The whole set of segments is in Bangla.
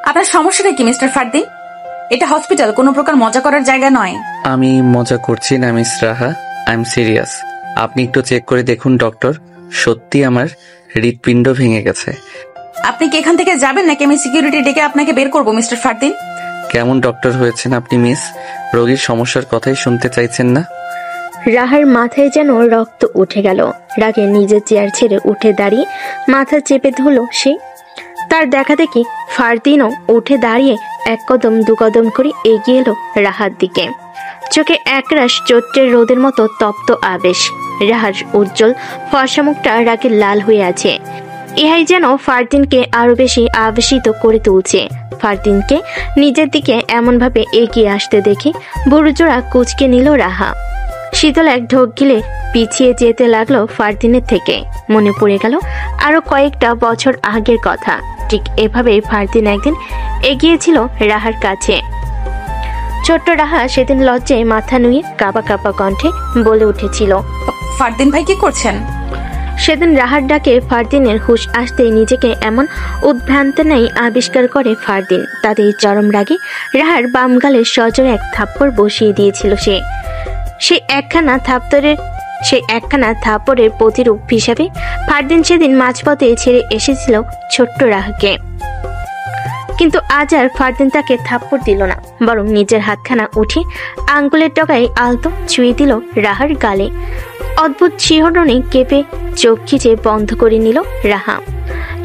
আপনার সমস্যাটা কি মিস্টার ফারদিন? এটা হসপিটাল, কোনো প্রকার মজা করার জায়গা নয়। আমি মজা করছি না miss Raha, I am serious. আপনি একটু চেক করে দেখুন ডক্টর, সত্যি আমার হৃৎপিণ্ড ভেঙে গেছে। আপনি কি এখান থেকে যাবেন নাকি আমি সিকিউরিটি ডেকে আপনাকে বের করবো মিস্টার ফারদিন? কেমন ডক্টর হয়েছেন আপনি মিস? রোগীর সমস্যার কথাই শুনতে চাইছেন না? রাহার মাথায় যেন রক্ত উঠে গেল। রাগে নিজের চেয়ার ছেড়ে উঠে দাঁড়িয়ে মাথা চেপে ধরল সে। তার দেখা দেখি ফারদিনও উঠে দাঁড়িয়ে এক কদম দু কদম করে এগিয়ে এলো রাহার দিকে। চোখে একরাশ চৈত্রের রোদের মতো তপ্ত আবেশ। রাহার উজ্জ্বল ফর্সা মুখটা রাগে লাল হয়ে আছে। ইহাই যেন ফারদিনকে আরো বেশি আবেশিত করে তুলছে। ফারদিনকে নিজের দিকে এমনভাবে এগিয়ে আসতে দেখে বুড়োজোড়া কুঁচকে নিল রাহা। শীতল এক ঢোক গিলে পিছিয়ে যেতে লাগলো ফারদিনের থেকে। মনে পড়ে গেল আরো কয়েকটা বছর আগের কথা। ঠিক এভাবে ফারদিন একদিন এগিয়েছিল রাহার কাছে। ছোট্ট রাহা সেদিন লজ্জায় মাথা নুয়ে কাঁপা কাঁপা কণ্ঠে বলে উঠেছিল, ফারদিন ভাই কি করছেন? সেদিন রাহার ডাকে ফারদিনের হুঁশ আসতেই নিজেকে এমন উদ্ভ্রান্তনাই আবিষ্কার করে ফারদিন। তাদের চরম রাগে রাহার বাম গালে সজোরে এক থাপ্পড় বসিয়ে দিয়েছিল সে। সেই একখানা থাপ্পড়ের প্রতিরূপ হিসাবে ফারদিন সেদিন মাঝপথে ছেড়ে এসেছিল ছোট্ট রাহাকে। কিন্তু আজ আর ফারদিন তাকে থাপ্পড় দিল না, বরং নিজের হাতখানা উঠে আঙ্গুলের ডগায় আলতো ছুঁয়ে দিল রাহার গালে। অদ্ভুত শিহরণে কেঁপে চোখ খিচে বন্ধ করে নিল রাহা।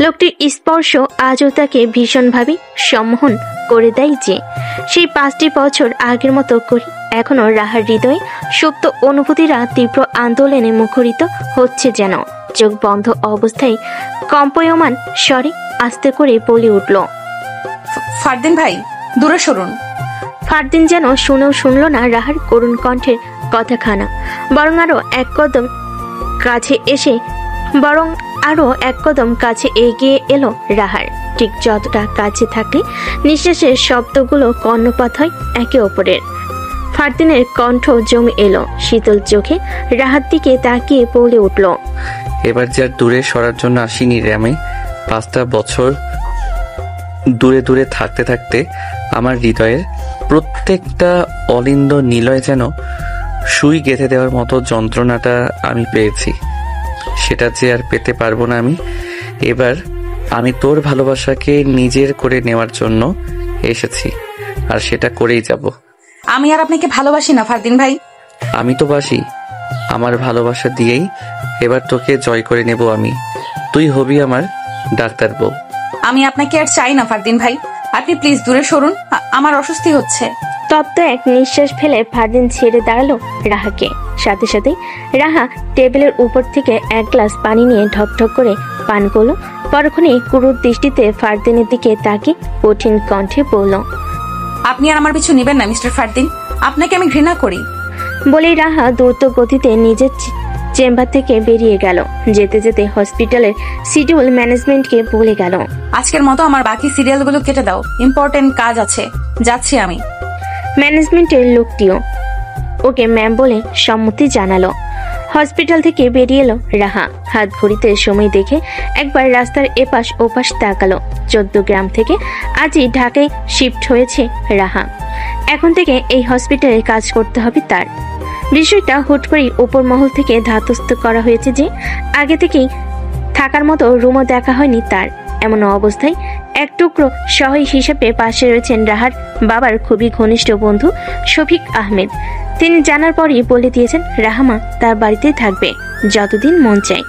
লোকটির স্পর্শ আজও তাকে ভীষণভাবে সম্মোহন করে দেয় যে সেই 5টি বছর আগের মতো করে এখনো রাহার হৃদয়ে সুপ্ত অনুভূতিরা তীব্র আন্দোলনে মুখরিত হচ্ছে যেন। চোখ বন্ধ অবস্থায় কম্পয়মান স্বরে আস্তে করে বলে উঠল, ফারদিন ভাই দূরে সরুন। ফারদিন যেন শুনেও শুনল না রাহার করুণ কণ্ঠের কথাখানা, বরং আরো এক কদম কাছে এগিয়ে এলো রাহার। ঠিক যতটা কাছে থাকলে নিঃশ্বাসের শব্দগুলো কর্ণপাত হয় একে অপরের। ফারদিনের কণ্ঠ জমে এলো, শীতল চোখে রাহার দিকে তাকিয়ে বলে উঠল, এবার যে আর দূরে সরার জন্য আসিনি রে আমি। 5টা বছর দূরে দূরে থাকতে থাকতে আমার হৃদয়ের প্রত্যেকটা অলিন্দ নিলয় যেন সুই গেঁথে দেওয়ার মতো যন্ত্রণাটা আমি পেয়েছি, সেটা যে আর পেতে পারবো না আমি। এবার আমি তোর ভালোবাসাকে নিজের করে নেওয়ার জন্য এসেছি, আর সেটা করেই যাব। আমি আর আপনাকে ভালোবাসি না ফারদিন ভাই। আমি তো বাসি, আমার ভালোবাসা দিয়েই এবার তোকে জয় করে নেব আমি। তুই হবি আমার ডাক্তার বউ। আমি আপনাকে আর চাই না ফারদিন ভাই, আপনি প্লিজ দূরে সরুন, আমার অস্বস্তি হচ্ছে। তপ্ত এক নিঃশ্বাস ফেলে ফারদিন ছেড়ে দাঁড়ালো রাহাকে। সাথে সাথে রাহা টেবিলের উপর থেকে এক গ্লাস পানি নিয়ে ঢকঢক করে পান করলো। পরক্ষণে ক্রুর দৃষ্টিতে ফারদিনের দিকে তাকিয়ে কঠিন কণ্ঠে বলল, আপনি আর আমার পিছু নেবেন না মিস্টার ফারদিন, আপনাকে আমি ঘৃণা করি। বলেই রাহা দ্রুত গতিতে নিজের চেম্বার থেকে বেরিয়ে গেল। যেতে যেতে হসপিটালের শিডিউল ম্যানেজমেন্টকে বলে গেল, আজকের মতো আমার বাকি সিরিয়ালগুলো কেটে দাও, ইম্পর্টেন্ট কাজ আছে, যাচ্ছি আমি। ম্যানেজমেন্টের লোকটিও ওকে ম্যাম বলে সম্মতি জানালো। হসপিটাল থেকে বেরিয়ে এলো রাহা। হাত ঘড়িতে সময় দেখে একবার রাস্তার এপাশ ওপাশ তাকালো। 14 গ্রাম থেকে আজই ঢাকায় শিফট হয়েছে রাহা। এখন থেকে এই হসপিটালে কাজ করতে হবে তার। বিষয়টা হুট করেই উপর মহল থেকে ধাতস্থ করা হয়েছে যে আগে থেকেই থাকার মতো রুমও দেখা হয়নি তার। এমন অবস্থায় এক টুকরো সহায় হিসেবে পাশে রয়েছেন রাহার বাবার খুবই ঘনিষ্ঠ বন্ধু শফিক আহমেদ। তিনি জানার পরই বলে দিয়েছেন রাহামা তার বাড়িতেই থাকবে যতদিন মন চায়।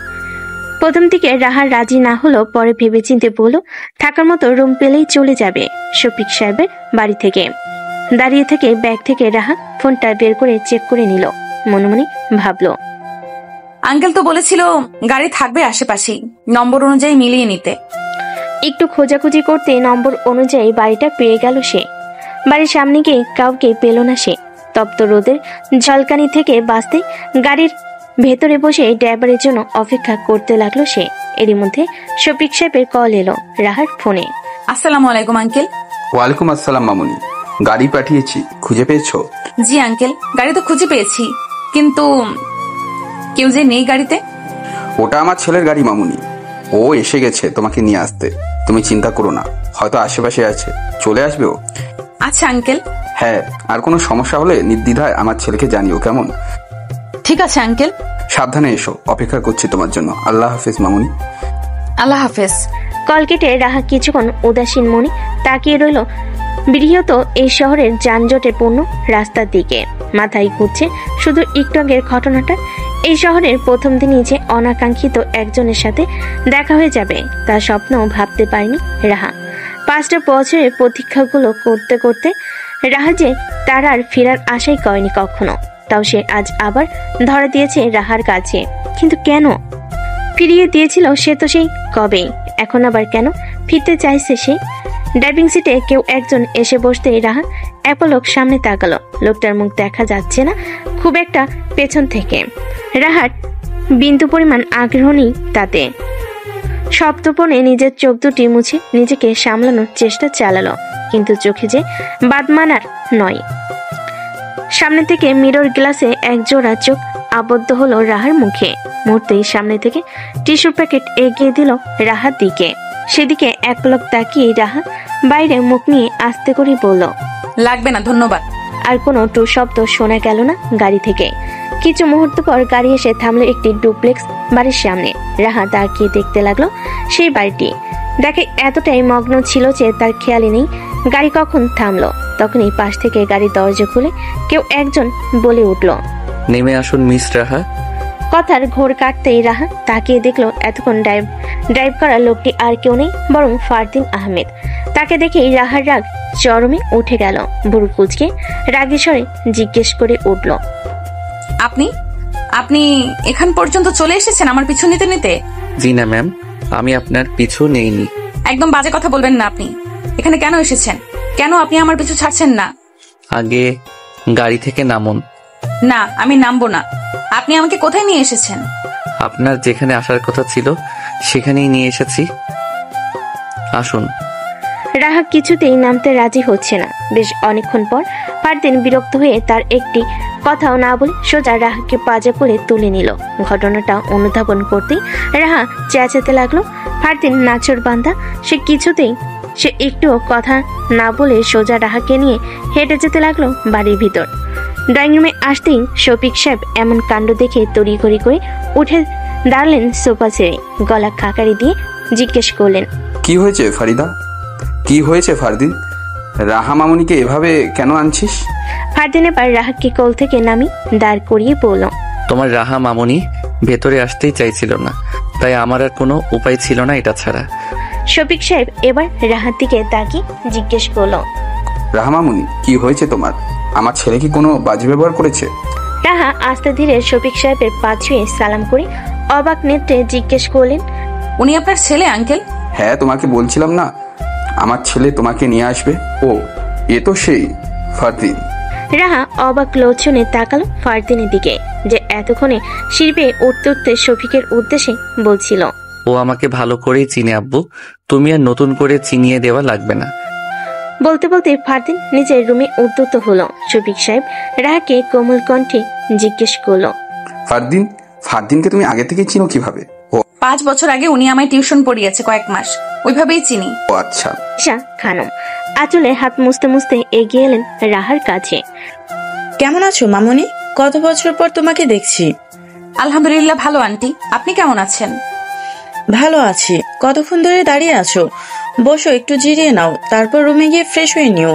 প্রথম দিকে রাহার রাজি না হলো, পরে ভেবেচিন্তে বলল থাকার মতো রুম পেলেই চলে যাবে শফিক সাহেবের বাড়ি থেকে। দাঁড়িয়ে থেকে ব্যাগ থেকে রাহা ফোনটা বের করে চেক করে নিল। মনে মনে ভাবলো, আঙ্কেল তো বলেছিল গাড়ি থাকবে আশেপাশেই, নম্বর অনুযায়ী মিলিয়ে নিতে। একটু খোঁজাখুঁজি করতে নম্বর অনুযায়ী বাড়িটা পেয়ে গেল সে। বাড়ির সামনে গিয়ে কাউকে পেল না সে। তপ্ত রোদের ঝলকানি থেকে বাঁচতে গাড়ির ভেতরে বসে ড্রাইভারের জন্য অপেক্ষা করতে লাগলো সে। এরই মধ্যে শফিক সাহেবের কল এলো রাহার ফোনে। আসসালামু আলাইকুম আঙ্কেল। ওয়ালাইকুম আসসালাম মামুনি, গাড়ি পাঠিয়েছি, খুঁজে পেয়েছো? জি আঙ্কেল, গাড়ি তো খুঁজে পেয়েছি, কিন্তু কেউ যে নেই গাড়িতে। ওটা আমার ছেলের গাড়ি মামুনি, ও এসে গেছে তোমাকে নিয়ে আসতে। তুমি চিন্তা করো না, হয়তো আশেপাশে আছে, চলে আসবে ও। আচ্ছা আঙ্কেল। হ্যাঁ, আর কোনো সমস্যা হলে নির্দ্বিধায় আমার ছেলেকে জানিও, কেমন? ঠিক আছে আঙ্কেল। সাবধানে এসো, অপেক্ষা করছি তোমার জন্য। আল্লাহ হাফেজ মামুনি। আল্লাহ হাফেজ। কল কেটে রাহা কিছুক্ষণ উদাসীন মনে তাকিয়ে রইল বৃহৎ এই শহরের যানজটে পূর্ণ রাস্তার দিকে। মাথায় ঘুরছে শুধু একটু আগের ঘটনাটা। এই শহরের প্রথম দিনই যে অনাকাঙ্ক্ষিত একজনের সাথে দেখা হয়ে যাবে তার স্বপ্নও ভাবতে পারেনি রাহা। 5টা বছরের প্রতীক্ষাগুলো করতে করতে রাহা যে তার আর ফেরার আশাই করেনি কখনো। তাও সে আজ আবার ধরা দিয়েছে রাহার কাছে। কিন্তু কেন ফিরিয়ে দিয়েছিল সে তো সেই কবেই, এখন আবার কেন ফিরতে চাইছে সে? ড্রাইভিং সিটে কেউ একজন এসে বসতেই রাহা এক পলক সামনে তাকালো। লোকটার মুখ দেখা যাচ্ছে না খুব একটা পেছন থেকে। রাহার বিন্দু পরিমাণ আগ্রহ নেই তাতে। সপ্তপনে নিজের চোখ দুটি মুছে নিজেকে সামলানোর চেষ্টা চালালো, কিন্তু চোখে যে বাদ মানার নয়। সামনে থেকে মিরর গ্লাসে এক জোড়া চোখ আবদ্ধ হলো রাহার মুখে। মুহূর্তেই সামনে থেকে টিস্যু প্যাকেট এগিয়ে দিল রাহার দিকে। সেদিকে এক পলক তাকিয়ে রাহা বাইরে মুখ নিয়ে আস্তে করে বলল, লাগবে না ধন্যবাদ। আর কোনো টু শব্দ শোনা গেল না গাড়ি থেকে। কিছু মুহূর্ত পর গাড়ি এসে থামলো একটি ডুপ্লেক্স বাড়ির সামনে। রাহা তাকিয়ে দেখতে লাগলো সেই বাড়িটি। দেখে এতটাই মগ্ন ছিল যে তার খেয়ালই নেই গাড়ি কখন থামলো। তখনই পাশ থেকে গাড়ির দরজা খুলে কেউ একজন বলে উঠল, নেমে আসুন মিস রাহা। কথার ঘোর কাটতেই রাহা তাকিয়ে দেখলো এতক্ষণ ড্রাইভ করা লোকটি আর কেউ নেই, বরং ফারদিন আহমেদ। তাকে দেখেই রাহার রাগ চরমে উঠে গেল। বুড়ো কুচকে রাগী স্বরে জিজ্ঞেস করে উঠল, আপনি আপনি এখান পর্যন্ত চলে এসেছেন আমার পিছু নিতে নিতে? জি না ম্যাম, আমি আপনার পিছু নেইনি। একদম বাজে কথা বলবেন না। আপনি এখানে কেন এসেছেন? কেন আপনি আমার পিছু ছাড়ছেন না? আগে গাড়ি থেকে নামুন। না, আমি নামবো না। আপনি আমাকে কোথায় নিয়ে এসেছেন? আপনার যেখানে আসার কথা ছিল সেখানেই নিয়ে এসেছি, আসুন। রাহা কিছুতেই নামতে রাজি হচ্ছে না। বেশ অনেকক্ষণ পর ফারদিন বিরক্ত হয়ে তার একটি কথাও না বলে সোজা রাহাকে পাজা করে তুলে নিল। ঘটনাটা অনুধাবন করতেই রাহা চেঁচাতে লাগলো, ফারদিন নাচর বান্ধা। সে একটুও কথা না বলে সোজা রাহাকে নিয়ে হেঁটে যেতে লাগলো বাড়ির ভিতর। ড্রয়িং রুমে আসতেই শফিক সাহেব এমন কাণ্ড দেখে তড়িঘড়ি করে উঠে দাঁড়ালেন সোফা ছেড়ে। গলা খাকারি দিয়ে জিজ্ঞেস করলেন, কি হয়েছে ফারিদা? কি হয়েছে ফারদিন? রাহা মামুনিকে এভাবে কেন আনছিস? ফারদিন এবার রাহাকে কোল থেকে নামি দাঁড় করিয়ে বলল, তোমার রাহা মামুনি ভেতরে আসতেই চাইছিল না, তাই আমার আর কোনো উপায় ছিল না এটা ছাড়া। শফিক সাহেব এবার রাহার দিকে তাকিয়ে জিজ্ঞেস করল, রাহা মামুনি কি হয়েছে তোমার? আমার ছেলে কি কোনো বাজে ব্যবহার করেছে? রাহা আস্তে ধীরে শফিক সাহেবের পা ছুঁয়ে সালাম করে অবাক নেত্রে জিজ্ঞেস করলেন, উনি আপনার ছেলে আঙ্কেল? হ্যাঁ, তোমাকে বলছিলাম না আমার ছেলে তোমাকে নিয়ে আসবে। ও, এ তো সেই ফারদিন। রাহা অবাক লোচনে তাকালো ফারদিনের দিকে, যে এতক্ষণে শিরবে উঠতে উঠতে শফিকের উদ্দেশ্যে বলছিল, ও আমাকে ভালো করেই চিনে আব্বু, তুমি আর নতুন করে চিনিয়ে দেওয়া লাগবে না। বলতে বলতে ফারদিন নিজের রুমে উদ্যত হলো। শফিক সাহেব রাহাকে কোমল কণ্ঠে জিজ্ঞেস করলো, ফারদিনকে তুমি আগে থেকে চিনো কিভাবে? ও 5 বছর আগে উনি আমায় টিউশন পড়িয়েছে কয়েক মাস, ওইভাবেই চিনি। ও আচ্ছা। ঈশা খানম আঁচলে হাত মুছতে মুছতে এগিয়ে এলেন রাহার কাছে। কেমন আছো মামুনি? কত বছর পর তোমাকে দেখছি। আলহামদুলিল্লাহ ভালো আন্টি, আপনি কেমন আছেন? ভালো আছি। কতক্ষণ ধরে দাঁড়িয়ে আছো? বসো, একটু জিরিয়ে নাও, তারপর রুমে গিয়ে ফ্রেশ হয়ে নিও।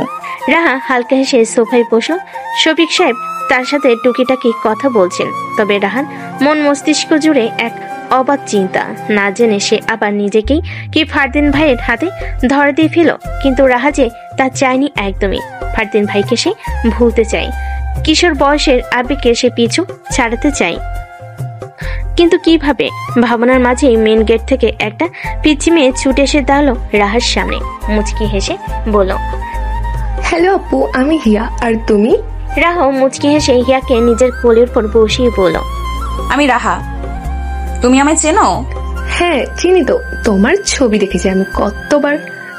রাহা হালকা হেসে সোফায় বসলো। শফিক সাহেব তার সাথে টুকিটাকি কথা বলছেন, তবে রাহার মন মস্তিষ্ক জুড়ে এক অবাক চিন্তা। না জেনে সে আবার নিজেকেই কি ফারদিন ভাইয়ের হাতে ধরা দিয়ে ফেল। কিন্তু রাহা যে তা চায়নি একদমই। ফারদিন ভাইকে সে ভুলতে চায়, কিশোর বয়সের আবেগকে সে পিছু ছাড়াতে চায়। কিন্তু কিভাবে? ভাবনার মাঝেই মেন গেট থেকে একটা পিচ্ছি মেয়ে ছুটে এসে দাঁড়ালো রাহার সামনে। মুচকি হেসে বলল, হ্যালো আপু, আমি হিয়া। আর তুমি? রাহা মুচকি হেসে হিয়াকে নিজের কোলের উপর বসিয়ে বলল, আমি রাহা। তুমি আমায় চেনো? হ্যাঁ চিনি তো, তোমার ছবি দেখেছি আমি কতবার,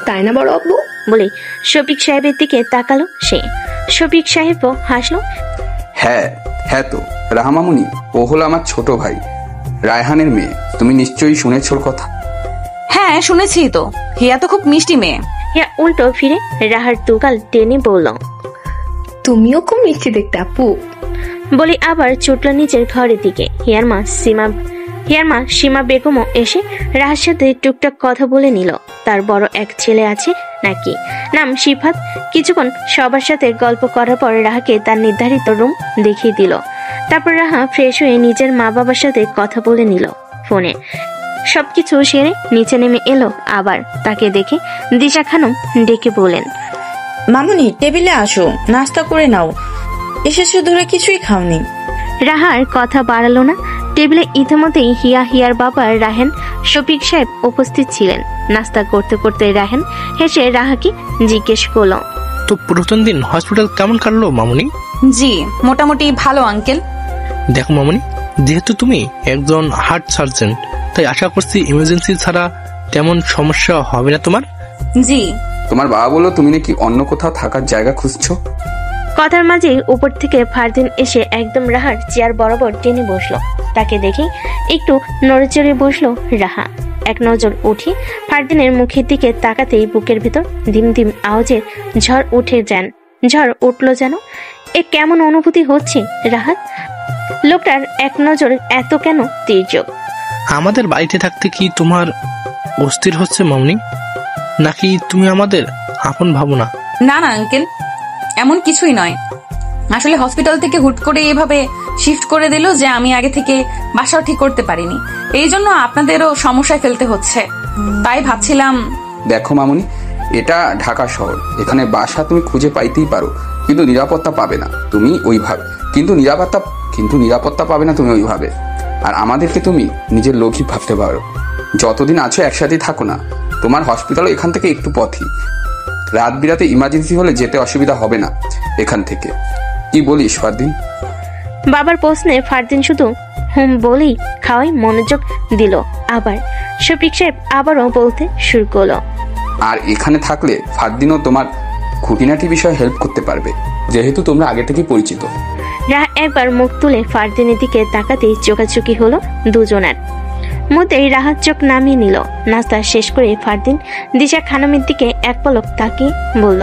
তাই না বড় আব্বু? বলে শফিক সাহেবের দিকে তাকালো সে। শফিক সাহেবও হাসলো। হ্যাঁ হ্যাঁ, তো রাহা মামুনি ও হলো আমার ছোট ভাই রায়হানের মেয়ে। তুমি নিশ্চয়ই শুনেছ ওর কথা। হ্যাঁ শুনেছি তো, হিয়া তো খুব মিষ্টি মেয়ে। হিয়া উল্টো ফিরে রাহার দুগাল টেনে বলল, তুমিও খুব মিষ্টি দেখতে আপু। বলে আবার ছুটল নিজের ঘরের দিকে। হিয়ার মা সীমা বেগমও এসে রাহার সাথে টুকটাক কথা বলে নিল। তার বড় এক ছেলে আছে নাকি, নাম শিফাত। কিছুক্ষণ সবার সাথে গল্প করার পর রাহাকে তার নির্ধারিত রুম দেখিয়ে দিল। তারপর রাহা ফ্রেশ হয়ে নিজের মা বাবার সাথে কথা বলে নিল ফোনে। সবকিছু সেরে নিচে নেমে এলো। আবার তাকে দেখে দিশা খানম ডেকে বলেন, মামুনি টেবিলে আসো, নাস্তা করে নাও, এসেছো ধরে কিছুই খাওনি। রাহার কথা বাড়ালো না। টেবিলে ইতিমধ্যেই হিয়ার বাবা রাহেন শফিক সাহেব উপস্থিত ছিলেন। নাস্তা করতে করতে রাহেন হেসে রাহাকে জিজ্ঞেস করলো, তো প্রথম দিন হসপিটাল কেমন কাটলো মামুনি? জি মোটামুটি ভালো আঙ্কেল। দেখো মামুনি, যেহেতু তুমি একজন হার্ট সার্জন, তাই আশা করছি ইমার্জেন্সি ছাড়া তেমন সমস্যা হবে না তোমার। জি। তোমার বাবা বললো তুমি নাকি অন্য কোথাও থাকার জায়গা খুঁজছো। কথার মাঝেই উপর থেকে ফারদিন এসে একদম রাহার চেয়ার বরাবর টেনে বসলো। তাকে দেখে একটু নড়েচড়ে বসলো রাহা। এক নজর উঠে ফারদিনের মুখের দিকে তাকাতেই বুকের ভিতর দিম দিম আওয়াজের ঝড় উঠলো যেন। এ কেমন অনুভূতি হচ্ছে রাহাত? লোকটার এক নজর এত কেন তীর্যক? আমাদের বাড়িতে থাকতে কি তোমার অস্থির হচ্ছে মামুনি, নাকি তুমি আমাদের আপন ভাবো না? না না আঙ্কেল, এমন কিছুই নয়। আসলে হসপিটাল থেকে হুট করে এভাবে শিফট করে দিল যে আমি আগে থেকে বাসাও ঠিক করতে পারিনি। এই জন্য আপনাদেরও সমস্যায় ফেলতে হচ্ছে। তাই ভাবছিলাম। দেখো মামুনি, এটা ঢাকা শহর, এখানে বাসা তুমি খুঁজে পাইতেই পারো, কিন্তু নিরাপত্তা পাবে না তুমি ওইভাবে। কিন্তু নিরাপত্তা পাবে না তুমি ওইভাবে। আর আমাদেরকে তুমি নিজের লোকই ভাবতে পারো। যতদিন আছো একসাথেই থাকো না। তোমার হসপিটালও এখান থেকে একটু পথই। রাত বিরাতে ইমার্জেন্সি হলে যেতে অসুবিধা হবে না এখান থেকে। কি বলিস ফারদিন? বাবার প্রশ্নে ফারদিন শুধু হুম বলেই খাওয়াই মনোযোগ দিল। আবার শফিক সাহেব আবারও বলতে শুরু করলো, আর এখানে থাকলে ফারদিনও তোমার খুঁটিনাটি বিষয়ে হেল্প করতে পারবে, যেহেতু তোমরা আগে থেকে পরিচিত। রাহা একবার মুখ তুলে ফারদিনের দিকে তাকাতেই চোখাচোখি হলো দুজনের মধ্যেই। রাহাত চোখ নামিয়ে নিল। নাস্তা শেষ করে ফারদিন দিশা খানমের দিকে এক পলক তাকিয়ে বলল,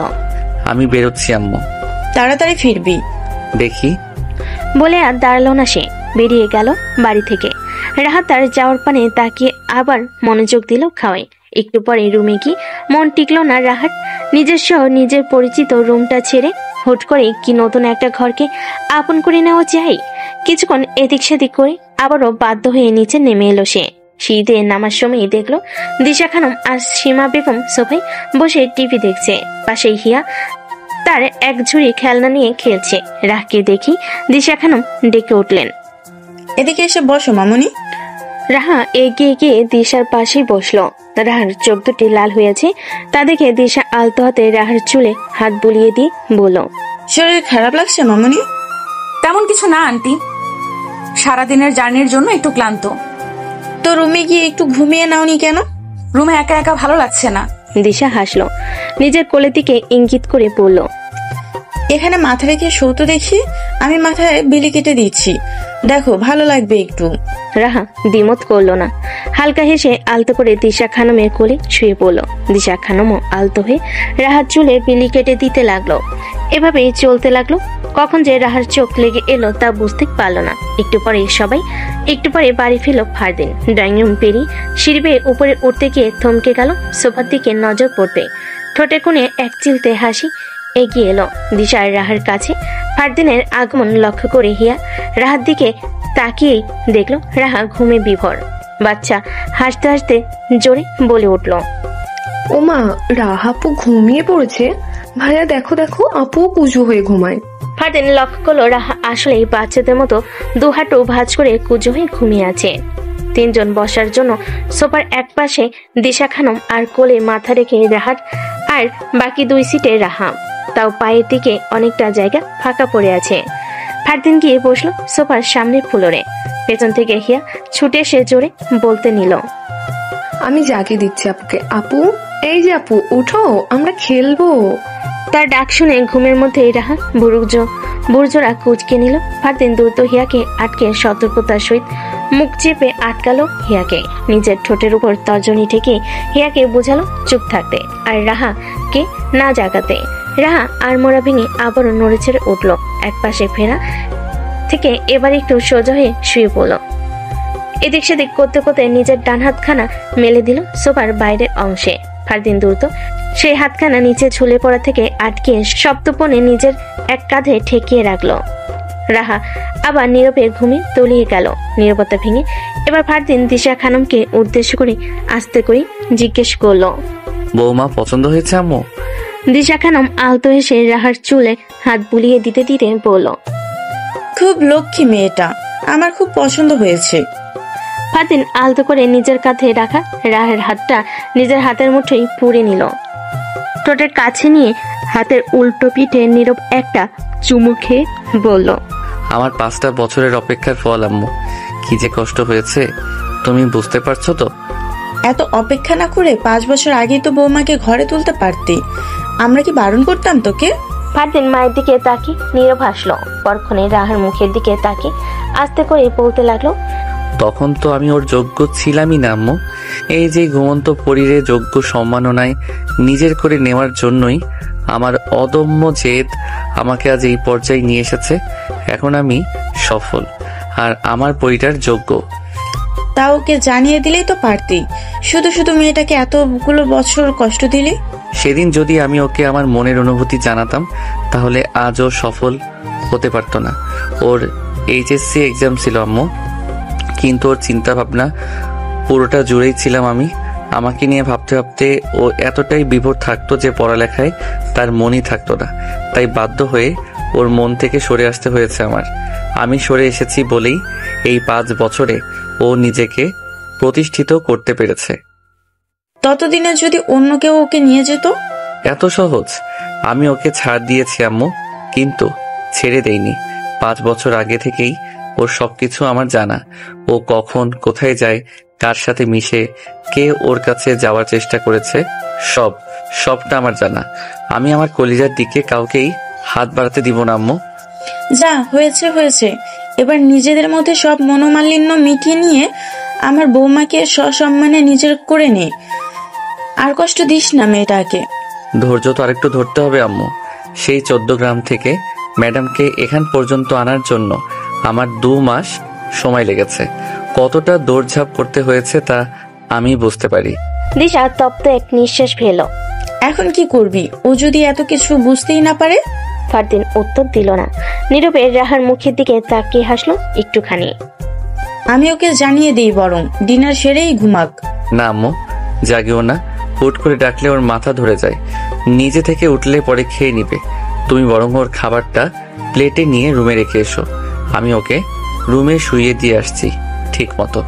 আমি বেরোচ্ছি আম্মু। তাড়াতাড়ি ফিরবি। দেখি। বলে আর দাঁড়ালো না সে, বেরিয়ে গেল বাড়ি থেকে। রাহাত তার যাওয়ার পানে তাকিয়ে আবার মনোযোগ দিল খাওয়ায়। একটু পরে রুমে গিয়ে মন টিকলো না রাহাত। নিজের পরিচিত রুমটা ছেড়ে হুট করে কি নতুন একটা ঘরকে আপন করে নেওয়া যায়। কিছুক্ষণ এদিক সেদিক করে আবারও বাধ্য হয়ে নিচে নেমে এলো সে। শীতে নামার সময় দেখলো দিশা খানম আর সীমা বেগম সোফায় বসে টিভি দেখছে। পাশেই হিয়া তার এক ঝুড়ি খেলনা নিয়ে খেলছে। রাহকে দেখি দিশা খানম ডেকে উঠলেন, এদিকে এসে বসো মামুনি। রাহা এগিয়ে গিয়ে দিশার পাশেই বসলো। রাহার চোখ দুটি লাল হয়েছে। তা দেখে দিশা আলতো হাতে রাহার চুলে হাত বুলিয়ে দিয়ে বলল, শরীর খারাপ লাগছে মামুনি? তেমন কিছু না আন্টি, সারাদিনের জার্নির জন্য একটু ক্লান্ত। তো রুমে গিয়ে একটু ঘুমিয়ে নাওনি কেন? রুমে একা একা ভালো লাগছে না। দিশা হাসলো, নিজের কোলের দিকে ইঙ্গিত করে বলল, এখানে মাথা রেখে শোতো দেখি, আমি মাথায় বিলি কেটে দিচ্ছি, দেখো ভালো লাগবে একটু। রাহা দ্বিমত করলো না। হালকা হেসে আলতো করে দিশা খানমের কোলে শুয়ে পড়লো। দিশা খানমও আলতো হয়ে রাহার চুলে বিলি কেটে দিতে লাগলো। এভাবেই চলতে লাগলো। কখন যে রাহার চোখ লেগে এলো তা বুঝতে পারলো না। একটু পরে বাড়ি ফিরল ফারদিন। ড্রয়িং রুম পেরিয়ে সিঁড়ি বেয়ে উপরে উঠতে গিয়ে থমকে গেল। সোফার দিকে নজর পড়তে ঠোঁটে কোণে এক চিলতে হাসি এগিয়ে এলো দিশার রাহার কাছে। ফারদিনের আগমন লক্ষ্য করে হিয়া রাহার দিকে তাকিয়েই দেখলো রাহা ঘুমে বিভোর। বাচ্চা হাসতে হাসতে জোরে বলে উঠল, ওমা, রাহা আপু ঘুমিয়ে পড়েছে। ভাইয়া দেখো দেখো, আপু কুজো হয়ে ঘুমায়। ফারদিন লক্ষ্য করলো রাহা আসলেই বাচ্চাদের মতো দুহাটু ভাঁজ করে কুজো হয়ে ঘুমিয়ে আছে। তিনজন বসার জন্য সোফার এক পাশে দিশা খানম আর কোলে মাথা রেখে রাহাত, আর বাকি দুই সিটে রাহা। তাও পায়ের দিকে অনেকটা জায়গা ফাঁকা পড়ে আছে। ফারদিন গিয়ে বসলো সোফার সামনের ফ্লোরে। পেছন থেকে হিয়া ছুটে এসে জোরে বলতে নিল, আমি জাগিয়ে দিচ্ছি আপুকে। আপু, এই যে আপু, উঠো, আমরা খেলবো। তার ডাক শুনে ঘুমের মধ্যে রাহা বুরজোরা কুচকে নিল। ফারদিন দ্রুত হিয়াকে আটকে সতর্কতার সহিত মুখ চেপে আটকালো হিয়াকে, নিজের ঠোঁটের উপর তর্জনী ঠেকে হিয়াকে বোঝালো চুপ থাকতে আর রাহাকে না জাগাতে। রাহা আর মোড়া ভেঙে আবারও নড়ে ছেড়ে উঠল, এক পাশে ফেরা থেকে এবার একটু সোজা হয়ে শুয়ে পড়ল। এদিক সেদিক করতে করতে নিজের ডান হাতখানা মেলে দিল সোফার বাইরের অংশে। ফারদিন দ্রুত সেই হাতখানা নিচে ঝুলে পড়া থেকে আটকে সপ্তপনে নিজের এক কাঁধে ঠেকিয়ে রাখলো। রাহা আবার নীরবে ঘুমে তলিয়ে গেল। নীরবতা ভেঙে এবার ফারদিন দিশা খানমকে উদ্দেশ্য করে আস্তে করে জিজ্ঞেস করলো, বৌমা পছন্দ হয়েছে আম্মু? দিশা খানম আলতো হেসে রাহার চুলে হাত বুলিয়ে দিতে দিতে বলল, খুব লক্ষ্মী মেয়েটা, আমার খুব পছন্দ হয়েছে। ফারদিন আলতো করে নিজের কাঁধে রাখা রাহের হাতটা নিজের হাতের মুঠোয় পুড়ে নিল। ঠোঁটের কাছে নিয়ে হাতের উল্টো পিঠে নীরব একটা চুমু খেয়ে বলল, আমার 5টা বছরের অপেক্ষার ফল আম্মু। কি যে কষ্ট হয়েছে তুমি বুঝতে পারছো তো? এত অপেক্ষা না করে 5 বছর আগেই তো বৌমাকে ঘরে তুলতে পারতি। আমরা কি বারণ করতাম তোকে? ফারদিন মায়ের দিকে তাকি নীরব হাসলো। পরক্ষণে রাহার মুখের দিকে তাকি আস্তে করে বলতে লাগলো, তখন তো আমি ওর যোগ্য ছিলামই না আম্মু। এই যে ঘুমন্ত পরীরে যোগ্য সম্মাননায় নিজের করে নেওয়ার জন্যই আমার অদম্য জেদ আমাকে আজ এই পর্যায়ে নিয়ে এসেছে। এখন আমি সফল আর আমার পরীটার যোগ্য। তা ওকে জানিয়ে দিলেই তো পারতি, শুধু শুধু মেয়েটাকে এতগুলো বছর কষ্ট দিলি। সেদিন যদি আমি ওকে আমার মনের অনুভূতি জানাতাম তাহলে আজও সফল হতে পারতো না। ওর এইচএসসি এক্সাম ছিল আম্মু, কিন্তু ওর চিন্তা ভাবনা পুরোটা জুড়েই ছিলাম আমি। আমাকে নিয়ে ভাবতে ভাবতে ও এতটাই বিভোর থাকতো যে পড়ালেখায় তার মনই থাকতো না। তাই বাধ্য হয়ে ওর মন থেকে সরে আসতে হয়েছে আমার। আমি সরে এসেছি বলেই এই 5 বছরে ও নিজেকে প্রতিষ্ঠিত করতে পেরেছে। ততদিনে যদি অন্য কেউ ওকে নিয়ে যেত? এত সহজ? আমি ওকে ছাড় দিয়েছি আম্মু, কিন্তু ছেড়ে দেইনি। 5 বছর আগে থেকেই ওর সবকিছু আমার জানা। ও কখন কোথায় যায়, কার সাথে মিশে, কে ওর কাছে যাওয়ার চেষ্টা করেছে, সবটা আমার জানা। আমি আমার কলিজার দিকে কাউকেই হাত বাড়াতে দিব না আম্মু। যা হয়েছে হয়েছে, এবার নিজেদের মধ্যে সব মনোমালিন্য মিটিয়ে নিয়ে আমার বৌমাকে সসম্মানে নিজের করে নে। আর কষ্ট দিস না মেয়েটাকে। ধৈর্য তো আরেকটু ধরতে হবে আম্মু। সেই 14 গ্রাম থেকে ম্যাডামকে এখান পর্যন্ত আনার জন্য আমার 2 মাস সময় লেগেছে। কতটা দৌড়ঝাঁপ করতে হয়েছে তা আমি বুঝতে পারি। দিশা তপ্ত এক নিঃশ্বাস ফেল। এখন কি করবি? ও যদি এত কিছু বুঝতেই না পারে? ফারদিন উত্তর দিল না, নীরবে রাহার মুখের দিকে তাকিয়ে হাসলো একটুখানি। আমি ওকে জানিয়ে দিই বরং, ডিনার সেরেই ঘুমাক। না আম্মু, জাগিও না। হুট করে ডাকলে ওর মাথা ধরে যায়, নিজে থেকে উঠলে পরে খেয়ে নিবে। তুমি বরং ওর খাবারটা প্লেটে নিয়ে রুমে রেখে এসো। আমি ওকে রুমে শুইয়ে দিয়ে আসছি ঠিক মতো।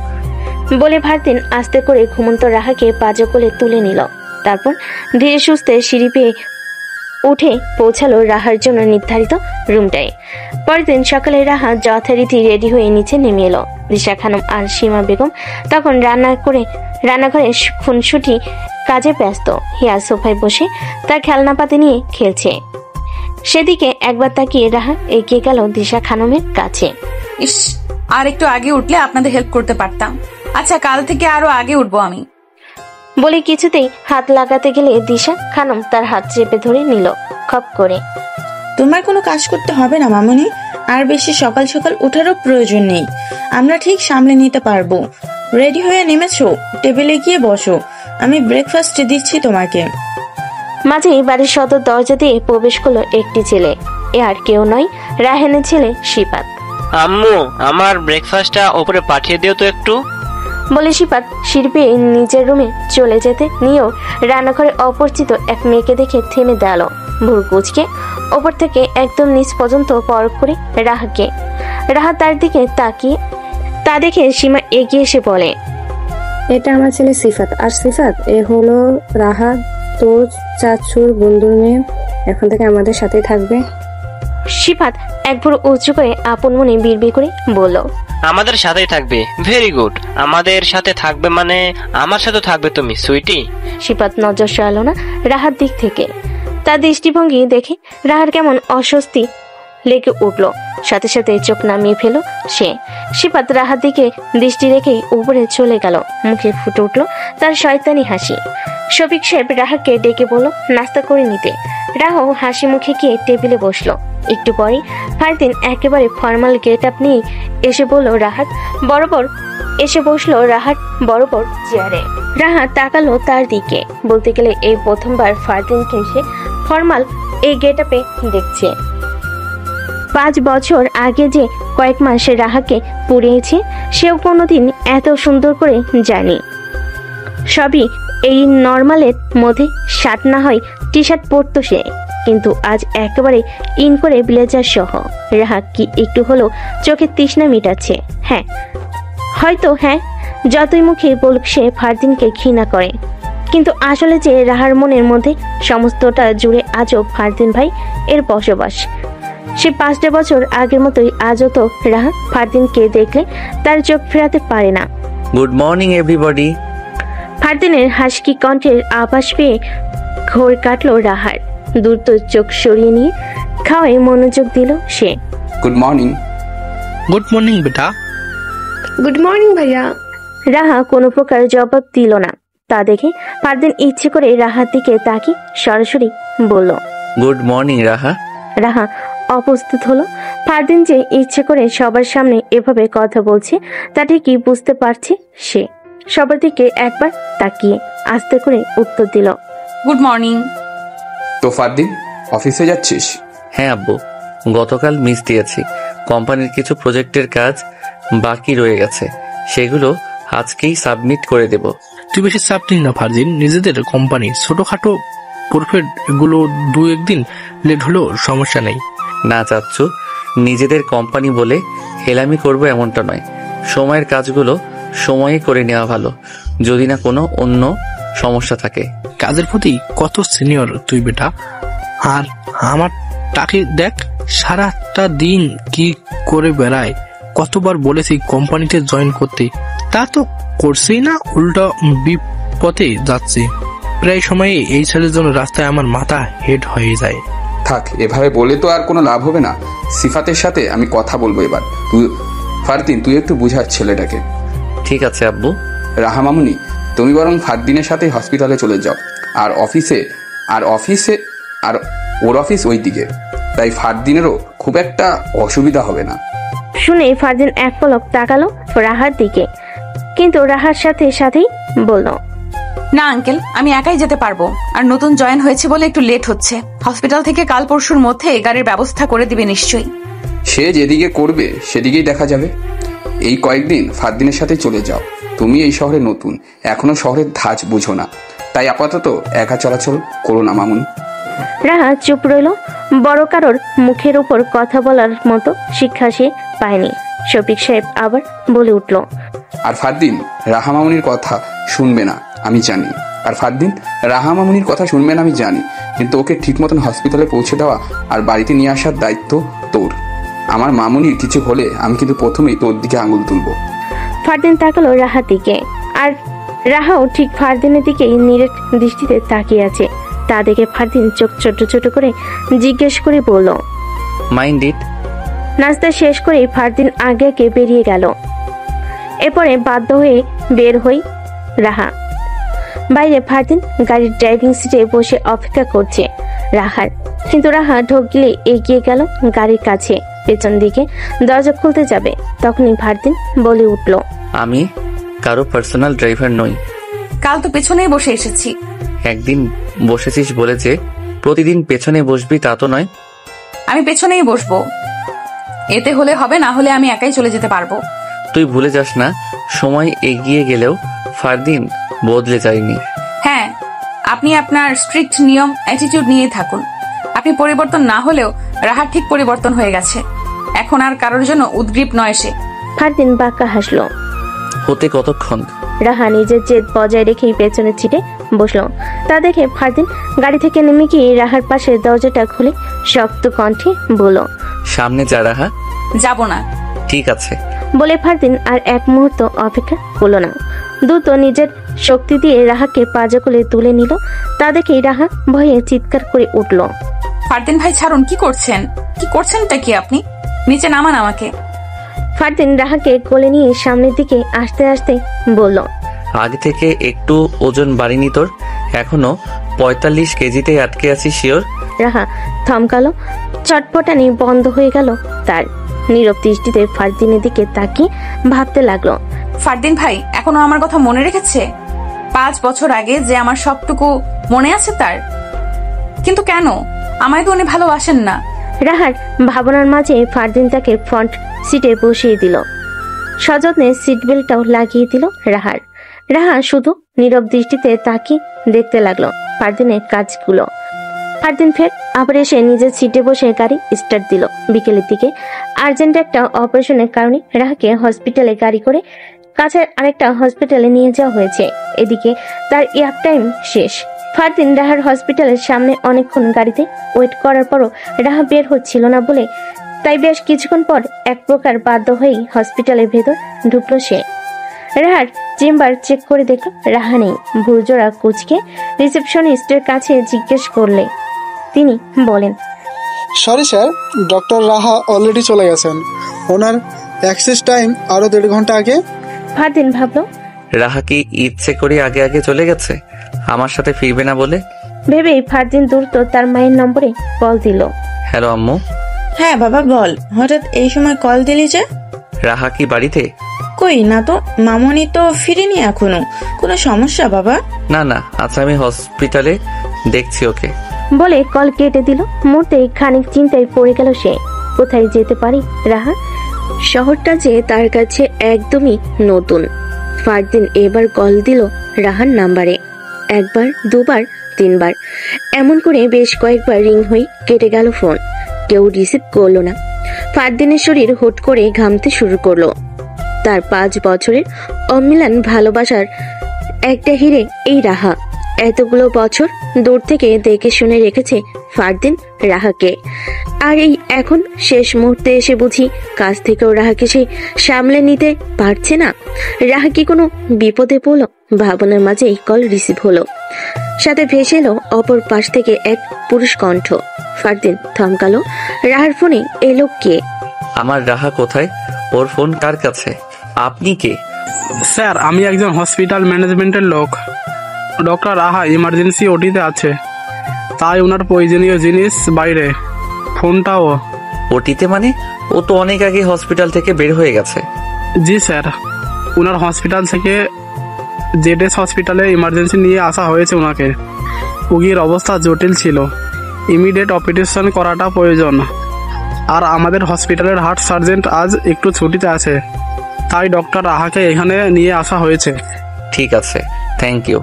বলে ফারদিন আস্তে করে ঘুমন্ত রাহাকে পাজো কোলে তুলে নিল। তারপর ধীরে সুস্থে সিঁড়ি পেয়ে উঠে পৌঁছালো রাহার জন্য নির্ধারিত রুমটায়। পরের দিন সকালে রাহা যথারীতি রেডি হয়ে নিচে নেমে এলো। দিশা খানম আর সীমা বেগম তখন রান্নাঘরে খুনসুটি কাজে ব্যস্ত। হিয়া সোফায় বসে তার খেলনাপাতি নিয়ে খেলছে। সেদিকে একবার তাকিয়ে রাহা এগিয়ে গেল দিশা খানমের কাছে। ইস, আর একটু আগে উঠলে আপনাদের হেল্প করতে পারতাম। আচ্ছা, কাল থেকে আরো আগে উঠবো আমি। বলে কিছুতেই হাত লাগাতে গেলে দিশা খানম তার হাত চেপে ধরে নিল খপ করে। তোমার কোনো কাজ করতে হবে না মামনি, আর বেশি সকাল সকাল ওঠারও প্রয়োজন নেই, আমরা ঠিক সামলে নিতে পারবো। রেডি হয়ে নেমেছো? টেবিলে গিয়ে বসো, আমি ব্রেকফাস্ট দিচ্ছি তোমাকে। মাঝে বাড়ির সদর দরজা দিয়ে প্রবেশ করলো একটি ছেলে। এ আর কেউ নয়, রাহেনের ছেলে শিপাত। আম্মু, আমার ব্রেকফাস্টটা ওপরে পাঠিয়ে দিও তো একটু। বলে শিপাত সিঁড়ি পেয়ে নিজের রুমে চলে যেতে নিয়েও রান্নাঘরে অপরিচিত এক মেয়েকে দেখে থেমে দাঁড়ালো। ভুর কুচকে ওপর থেকে একদম নিচ পর্যন্ত পরখ করে রাহাকে। রাহা তার দিকে তাকিয়ে তা দেখে সীমা এগিয়ে এসে বলে, এটা আমার ছেলে সিফাত। আর সিফাত, এ হলো রাহা, তোর চাচুর বন্ধুর মেয়ে। এখন থেকে আমাদের সাথেই থাকবে। শিফাত এক ভোর উঁচু করে আপন মনে বিড়বিড় করে বলল, আমাদের সাথেই থাকবে? Very good. আমাদের সাথে থাকবে মানে আমার সাথে থাকবে তুমি, সুইটি। শিফাত নজর সরালো না রাহার দিক থেকে। তার দৃষ্টিভঙ্গি দেখে রাহার কেমন অস্বস্তি লেগে উঠল, সাথে সাথে চোখ নামিয়ে ফেল সে। সিফাত রাহার দিকে দৃষ্টি রেখেই উপরে চলে গেল, মুখে ফুটে উঠল তার শয়তানি হাসি। শফিক সাহেব রাহাকে ডেকে বলল নাস্তা করে নিতে। রাহাও হাসি মুখে গিয়ে টেবিলে বসলো। একটু পরে ফারদিন একেবারে ফর্মাল গেট আপ নিয়ে এসে বলল রাহাত বরাবর এসে বসলো রাহাত বরাবর চেয়ারে। রাহা তাকালো তার দিকে, বলতে গেলে এই প্রথমবার ফারদিনকে সে ফর্মাল এই গেট আপে দেখছে। 5 বছর আগে যে কয়েক মাসে রাহাকে পুড়িয়েছে সেও কোনোদিন এত সুন্দর করে জানি। সবই এই নর্মালের মধ্যে শার্ট না হয় টি শার্ট পরতো সে, কিন্তু আজ একেবারে ইন করে ব্লেজার সহ। রাহা কি একটু হলো চোখে তৃষ্ণা মিটাচ্ছে? হ্যাঁ, হয়তো হ্যাঁ, যতই মুখে বলুক সে ফারদিনকে ঘৃণা করে, কিন্তু আসলে যে রাহার মনের মধ্যে সমস্তটা জুড়ে আজও ফারদিন ভাই এর বসবাস। সে 5টা বছর আগের মতোই আজও তো রাহা ফারদিনকে দেখলে তার চোখ ফেরাতে পারে না। Good morning everybody. ফারদিনের হাসকি কণ্ঠের আভাস পেয়ে ঘোর কাটলো রাহার। দ্রুত চোখ সরিয়ে নিয়ে খাওয়ায় মনোযোগ দিল সে। Good morning. গুড মর্নিং বেটা। গুড মর্নিং ভাইয়া। রাহা কোনো প্রকার জবাব দিল না। তা দেখে ফারদিন ইচ্ছে করে রাহার দিকে তাকিয়ে সরাসরি বলল গুড মর্নিং রাহা। রাহা অপ্রস্তুত হলো। ফারদিন যে ইচ্ছে করে সবার সামনে এভাবে কথা বলছে তা ঠিকই বুঝতে পারছে সে। সবার দিকে একবার তাকিয়ে আস্তে করে উত্তর দিল গুড মর্নিং। তো ফারদিন, অফিসে যাচ্ছিস? হ্যাঁ আব্বু, গতকাল মিস দিয়েছি। কোম্পানির কিছু প্রজেক্টের কাজ বাকি রয়ে গেছে, সেগুলো আজকেই সাবমিট করে দেব। তুই বেশি চাপ নিস না ফারদিন, নিজেদের কোম্পানি ছোটখাটো প্রফিট এগুলো 2-1 দিন লেট হলেও সমস্যা নেই। না চাচ্ছু, নিজেদের কোম্পানি বলে হেলামি করব এমনটা নয়। সময়ের কাজগুলো সময়ে করে নেওয়া ভালো, যদি না কোনো অন্য সমস্যা থাকে। কাজের প্রতি কত সিনিয়র তুই বেটা। আর আমার তাকে দেখ, সারাটা দিন কি করে বেড়ায়। কতবার বলেছি কোম্পানিতে জয়েন করতে, তা তো করছেই না, উল্টা বিপথে যাচ্ছে। প্রায় সময়ে এই ছেলের জন্য রাস্তায় আমার মাথা হেড হয়ে যায়। থাক, এভাবে বলে তো আর কোনো লাভ হবে না। সিফাতের সাথে আমি কথা বলবো এবার। ফারদিন, তুই একটু বুঝার ছেলেটাকে। ঠিক আছে আব্বু। রাহা মামুনি, তুমি বরং ফারদিনের সাথে হসপিটালে চলে যাও। আর ওর অফিস ওই দিকে, তাই ফারদিনেরও খুব একটা অসুবিধা হবে না। শুনে ফারদিন এক পলক তাকালো রাহার দিকে, কিন্তু রাহার সাথে সাথেই বলল না আঙ্কেল, আমি একাই যেতে পারবো। আর নতুন জয়েন হয়েছে বলে একটু লেট হচ্ছে। হসপিটাল থেকে কাল পরশুর মধ্যে গাড়ির ব্যবস্থা করে দিবে নিশ্চয়ই। সে যেদিকে করবে সেদিকেই দেখা যাবে। এই কয়েকদিন ফারদিনের সাথে চলে যাও। তুমি এই শহরে নতুন, এখনো শহরের ধাঁচ বুঝো না, তাই আপাতত একা চলাচল করো না মামুন। রাহা চুপ রইল। বড় কারোর মুখের উপর কথা বলার মতো শিক্ষা সে পায়নি। শফিক সাহেব আবার বলে উঠল আর ফারদিন, রাহা মামুনির কথা শুনবে না আমি জানি। কিন্তু ওকে ঠিক মতন হসপিটালে পৌঁছে দেওয়া আর বাড়িতে নিয়ে আসার দায়িত্ব তোর। আমার মামুনির কিছু হলে আমি কিন্তু প্রথমেই তোর দিকে আঙুল তুলবো। ফারদিন তাকালো রাহার দিকে, আর রাহাও ঠিক ফারদিনের দিকে নিরেট দৃষ্টিতে তাকিয়ে আছে। তা দেখে ফারদিন চোখ ছোট ছোট করে জিজ্ঞেস করে বলল মাইন্ড ইট। নাস্তা শেষ করে ফারদিন আগে বেরিয়ে গেল। এরপরে বাধ্য হয়ে বের হই রাহা। বাইরে ফারদিন গাড়ির ড্রাইভিং সিটে বসে অপেক্ষা করছে রাহার, কিন্তু রাহা ঢোক গিলে এগিয়ে গেল গাড়ির কাছে। পেছন দিকে দরজা খুলতে যাবে, তখনই ফারদিন বলে উঠল আমি কারো পার্সোনাল ড্রাইভার নই। কাল তো পেছনেই বসে এসেছি। একদিন বসেছিস বলে যে প্রতিদিন পেছনে বসবি তা তো নয়। আমি পেছনেই বসবো, এতে হলে হবে, না হলে আমি একাই চলে যেতে পারবো। তুই ভুলে যাস না, সময় এগিয়ে গেলেও ফারদিন বদলে যায়নি। হ্যাঁ, আপনি আপনার স্ট্রিক্ট নিয়ম অ্যাটিটিউড নিয়ে থাকুন। আপনি পরিবর্তন না হলেও রাহার ঠিক পরিবর্তন হয়ে গেছে। এখন আর কারোর জন্য উদ্গ্রীব নয় সে। ফারদিন বাঁকা হাসলো। হতে কতক্ষণ? রাহা নিজের জেদ বজায় রেখেই পেছনের সিটে বসলো। তা দেখে ফারদিন গাড়ি থেকে নেমে গিয়ে রাহার পাশে দরজাটা খুলে শক্ত কণ্ঠে বলল সামনে যা রাহা। যাব না। ঠিক আছে বলে ফারদিন আর এক মুহূর্ত অপেক্ষা করলো না। দ্রুত নিজের শক্তি দিয়ে রাহাকে পাজা কোলে তুলে নিল। তা দেখে রাহা ভয়ে চিৎকার করে উঠল ফারদিন ভাই ছাড়ুন, কি করছেন? কি করছেনটা কি আপনি? নিচে নামান আমাকে। ফারদিন রাহাকে কোলে নিয়ে সামনের দিকে আসতে আসতে বলল, আগে থেকে একটু ওজন বাড়িনি তোর? এখনো 45 কেজিতেই আটকে আছি শিওর? রাহা থমকালো, চটপটানি বন্ধ হয়ে গেল তার। নীরব দৃষ্টিতে ফারদিনের দিকে তাকিয়ে ভাবতে লাগলো। ফারদিন ভাই এখনো আমার কথা মনে রেখেছে? 5 বছর আগে যে আমার সবটুকু মনে আছে তার? কিন্তু কেন? আমায় তো উনি ভালোবাসেন না। রাহার ভাবনার মাঝে ফারদিন তাকে ফ্রন্ট সিটে বসিয়ে দিল, সযত্নে সিট বেল্টটাও লাগিয়ে দিল রাহার। রাহা শুধু নীরব দৃষ্টিতে তাকিয়ে দেখতে লাগলো ফারদিনের কাজগুলো। ফারদিন ফের আবার এসে নিজের সিটে বসে গাড়ি স্টার্ট দিল। বিকেলের দিকে আর্জেন্ট একটা অপারেশনের কারণে রাহাকে হসপিটালে গাড়ি করে কাছের আরেকটা হসপিটালে নিয়ে যাওয়া হয়েছে। এদিকে তার এয়ার টাইম শেষ। ফারদিন রাহার হসপিটালের সামনে অনেকক্ষণ গাড়িতে ওয়েট করার পরও রাহা বের হচ্ছিল না বলে তাই বেশ কিছুক্ষণ পর এক প্রকার বাধ্য হয়েই হসপিটালের ভেতর ঢুকলো সে। রাহার চেম্বার চেক করে দেখলো রাহা নেই। ভুরজোড়া কুচকে রিসেপশনিস্টের কাছে জিজ্ঞেস করলে তিনি বলেন, সরি স্যার, ডক্টর রাহা অলরেডি চলে গেছেন। ওনার অ্যাক্সেস টাইম আরো 1.5 ঘন্টা আগে। ফারদিন ভাবলো রাহা কি ইচ্ছে করে আগে আগে চলে গেছে আমার সাথে ফিরবে না বলে? ভেবেই ফারদিন দ্রুত তার মায়ের নম্বরে কল দিল। হ্যালো আম্মু। হ্যাঁ বাবা বল, হঠাৎ এই সময় কল দিলি যে? রাহা কি বাড়িতে? কই না তো, মামনি তো ফিরেনি এখনো। কোনো সমস্যা বাবা? না না, আচ্ছা আমি হসপিটালে দেখছি ওকে। বলে কল কেটে দিল। মুহূর্তে খানিক চিন্তায় পড়ে গেল সে। কোথায় যেতে পারি রাহা? শহরটা যে তার কাছে একদমই নতুন। ফারদিন এবার কল দিল রাহার নাম্বারে। 1 বার 2 বার 3 বার এমন করে বেশ কয়েকবার রিং হয়ে কেটে গেল ফোন। কেউ রিসিভ করলো না। ফারদিনের শরীর হুট করে ঘামতে শুরু করলো। তার 5 বছরের অমিলান ভালোবাসার একটা হিরে এই রাহা। এতগুলো বছর দূর থেকে দেখে শুনে রেখেছে ফারদিন রাহাকে, আর এই এখন শেষ মুহূর্তে এসে বুঝি কাছ থেকেও রাহাকে সে সামলে নিতে পারছে না। রাহা কি কোনো বিপদে পড়ল? ভাবনার মাঝে এই কল রিসিভ হলো। সাথে ভেসে এলো অপর পাশ থেকে এক পুরুষ কণ্ঠ। ফারদিন থমকালো। রাহার ফোনে এলো কে? আমার রাহা কোথায়? ওর ফোন কার কাছে? আপনি কে? স্যার, আমি একজন হসপিটাল ম্যানেজমেন্টের লোক। ডক্টর রাহা ইমার্জেন্সি ওটিতে আছে, তাই ওনার প্রয়োজনীয় জিনিস বাইরে। ফোনটাও। ওটিতে মানে? ও তো অনেক আগে হসপিটাল থেকে বের হয়ে গেছে। জি স্যার, ওনার হসপিটাল থেকে জেডএস হসপিটালে ইমার্জেন্সি নিয়ে আসা হয়েছে ওনাকে। রোগীর অবস্থা জটিল ছিল, ইমিডিয়েট অপারেশন করাটা প্রয়োজন। আর আমাদের হসপিটালের হার্ট সার্জেন্ট আজ একটু ছুটিতে আছে, তাই ডক্টর রাহাকে এখানে নিয়ে আসা হয়েছে। ঠিক আছে, থ্যাংক ইউ।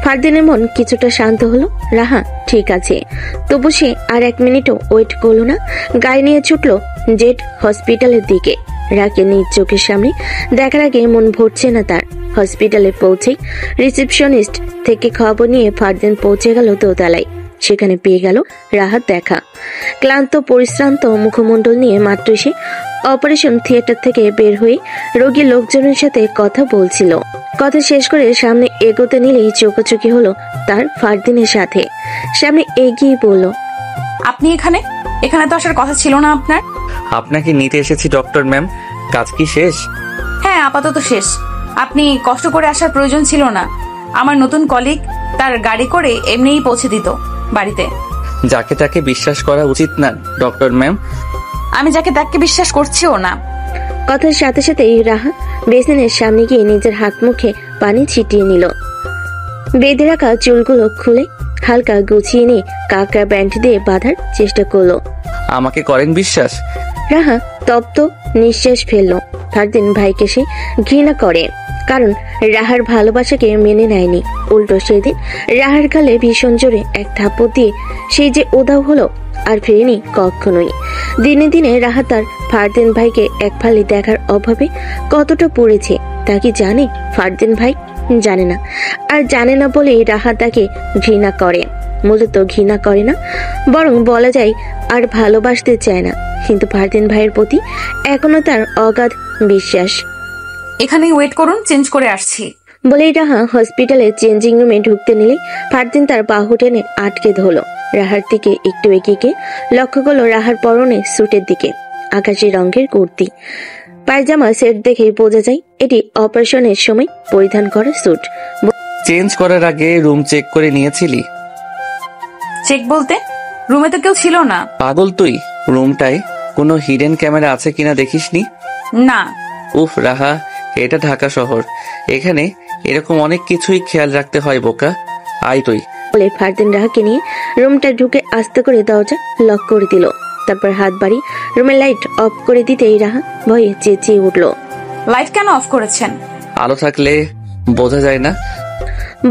ফারদিনের মন কিছুটা শান্ত হলো। রাহা ঠিক আছে। তবু সে আর 1 মিনিটও ওয়েট করলো না। গাড়ি নিয়ে ছুটলো জেড হসপিটালের দিকে। রাকে নিজ চোখের সামনে দেখার আগে মন ভরছে না তার। হসপিটালে পৌঁছে রিসেপশনিস্ট থেকে খবর নিয়ে ফারদিন পৌঁছে গেল দোতলায়। সেখানে পেয়ে গেল রাহাত দেখা। ক্লান্ত পরিশ্রান্ত মুখমণ্ডল নিয়ে মাত্র সে অপারেশন থিয়েটার থেকে বের হয়ে রোগীর লোকজনের সাথে কথা বলছিল। কথা শেষ করে সামনে এগোতে নিলেই চোখাচোখি হলো তার ফারদিনের সাথে। সামনে এগিয়ে বলল, আপনি এখানে? এখানে তো আসার কথা ছিল না আপনার। আপনাকে নিতে এসেছি ডক্টর ম্যাম। কাজ কি শেষ? হ্যাঁ, আপাতত শেষ। আপনি কষ্ট করে আসার প্রয়োজন ছিল না। আমার নতুন কলিগ তার গাড়ি করে এমনিই পৌঁছে দিত বাড়িতে। যাকে তাকে বিশ্বাস করা উচিত না ডক্টর ম্যাম। আমি যাকে তাকে বিশ্বাস করছিও না। কথার সাথে সাথেই রাহা বেসিনের সামনে গিয়ে নিজের হাত মুখে পানি ছিটিয়ে নিল। বেঁধে রাখা চুলগুলো খুলে হালকা গুছিয়ে নিয়ে কাঁকড়া ব্যান্ড দিয়ে বাঁধার চেষ্টা করলো। আমাকে করেন বিশ্বাস? রাহা তপ্ত নিঃশ্বাস ফেলল। ফারদিন ভাইকে সে ঘৃণা করে, কারণ রাহার ভালোবাসাকে মেনে নেয়নি। উল্টো সেদিন রাহার গালে ভীষণ জোরে এক থাপ্পড় দিয়ে সেই যে উধাও হলো, আর ফেরেনি কখনোই। দিনে দিনে রাহা তার ফারদিন ভাইকে এক ফালি দেখার অভাবে কতটা পড়েছে তা কি জানে ফারদিন ভাই? জানে না। আর জানে না বলেই রাহা তাকে ঘৃণা করে। মূলত ঘৃণা করে না, বরং বলা যায় আর ভালোবাসতে চায় না। কিন্তু ফারদিন ভাইয়ের প্রতি এখনো তার অগাধ বিশ্বাস। এখানেই ওয়েট করুন, চেঞ্জ করে আসছি। বলেই রাহা হসপিটালে চেঞ্জিং রুমে ঢুকতে নিলে ফারদিন তার বাহু টেনে আটকে ধরল। রাহার দিকে একটু এগিয়ে লক্ষ্য করলো রাহার পরনে স্যুটের দিকে আকাশি রঙের কুর্তি, পায়জামা সেট দেখে বোঝা যায় এটি অপারেশনের সময় পরিধান করা স্যুট। চেঞ্জ করার আগে রুম চেক করে নিয়েছিলি? চেক বলতে? রুমে তো কেউ ছিল না। পাগল তুই, রুমটায় কোনো হিডেন ক্যামেরা আছে কিনা দেখিসনি? না। উফ রাহা, এটা ঢাকা শহর, এখানে এরকম অনেক কিছুই খেয়াল রাখতে হয় বোকা। আয় তুই। বলে ফারদিন রাহাকে নিয়ে রুমটা ঢুকে আস্তে করে দরজা লক করে দিল। তারপর হাত বাড়ি রুমের লাইট অফ করে দিতেই রাহা ভয়ে চেঁচিয়ে উঠল। লাইট কেন অফ করেছেন? আলো থাকলে বোঝা যায় না।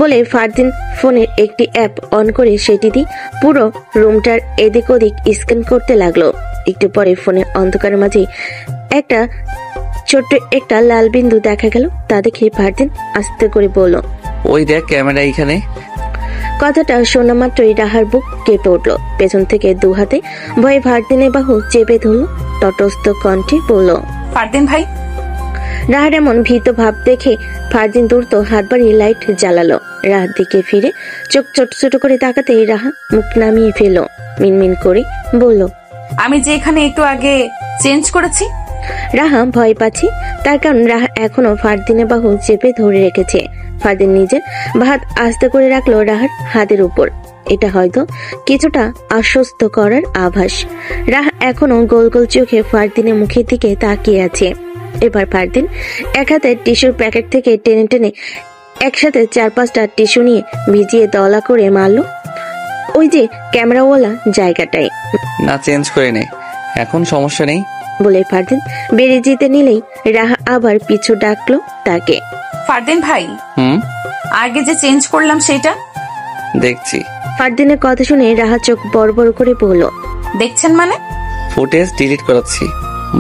বলে ফারদিন ফোনের একটি অ্যাপ অন করে সেটি দিয়ে পুরো রুমটার এদিক ওদিক স্ক্যান করতে লাগলো। একটু পরে ফোনের অন্ধকারের মাঝে একটা ছোট্ট একটা লাল বিন্দু দেখা গেল। তা দেখে ফারদিন আস্তে করে বলল, ওই দেখ ক্যামেরা এখানে। কথাটা শোনা মাত্রই রাহার বুক কেঁপে উঠল। পেছন থেকে দু হাতে ভয়ে ফারদিনের বাহু চেপে ধরল। তটস্থ কণ্ঠে বলল, ফারদিন ভাই। রাহার এমন ভীত ভাব দেখে ফারদিন দ্রুত হাত বাড়িয়ে লাইট জ্বালালো। রাহার দিকে ফিরে চোখ ছোট ছোট করে তাকাতে রাহা মুখ নামিয়ে ফেলল। মিনমিন করে বলল, আমি যে এখানে একটু আগে চেঞ্জ করেছি। রাহা ভয় পাচ্ছে, তার কারণ রাহা এখনো ফারদিনের বাহু চেপে ধরে রেখেছে। ফারদিন নিজের হাত আস্তে করে রাখলো রাহার হাতের উপর। এটা হয়তো কিছুটা আশ্বস্ত করার আভাস। রাহা এখনো গোল গোল চোখে ফারদিনের মুখের দিকে তাকিয়ে আছে। এবার ফারদিন এক হাতে টিস্যুর প্যাকেট থেকে টেনে টেনে একসাথে 4-5টা টিস্যু নিয়ে ভিজিয়ে দলা করে মারলো ওই যে ক্যামেরাওয়ালা জায়গাটায়। না, চেঞ্জ করে নে, এখন সমস্যা নেই। বলে ফারদিন বেরিয়ে যেতে নিলেই রাহা আবার পিছু ডাকলো তাকে। ফারদিন ভাই, আগে যে চেঞ্জ করলাম সেটা দেখছি। ফারদিনের কথা শুনে রাহা চোখ বড় বড় করে বলল, দেখছেন মানে? ফুটেজ ডিলিট করাচ্ছি,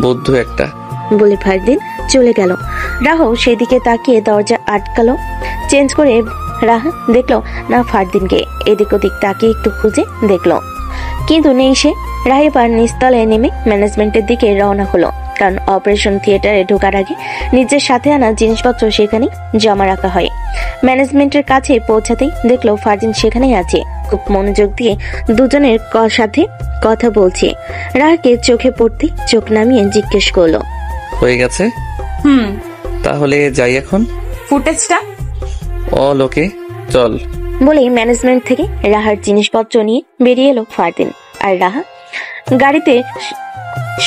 বুদ্ধু একটা। বলে ফারদিন চলে গেল। রাহা সেদিকে তাকিয়ে দরজা আটকালো। চেঞ্জ করে রাহা দেখলো না ফারদিনকে। এদিক ওদিক তাকিয়ে একটু খুঁজে দেখলো, কিন্তু নেই সে। রাহা এবার নিচতলে নেমে ম্যানেজমেন্টের দিকে রওনা হলো, কারণ অপারেশন থিয়েটারে ঢোকার আগে নিজের সাথে আনা জিনিসপত্র সেখানে জমা রাখা হয়। ম্যানেজমেন্টের কাছে পৌঁছাতেই দেখলো ফারদিন সেখানেই আছে, খুব মনোযোগ দিয়ে দুজনের সাথে কথা বলছে। রাহাকে চোখে পড়তে চোখ নামিয়ে জিজ্ঞেস করলো, হয়ে গেছে? তাহলে যাই এখন। ফুটেজটা অল ওকে, চল। বলেই ম্যানেজমেন্ট থেকে রাহার জিনিসপত্র নিয়ে বেরিয়ে এলো ফারদিন। আর রাহা গাড়িতে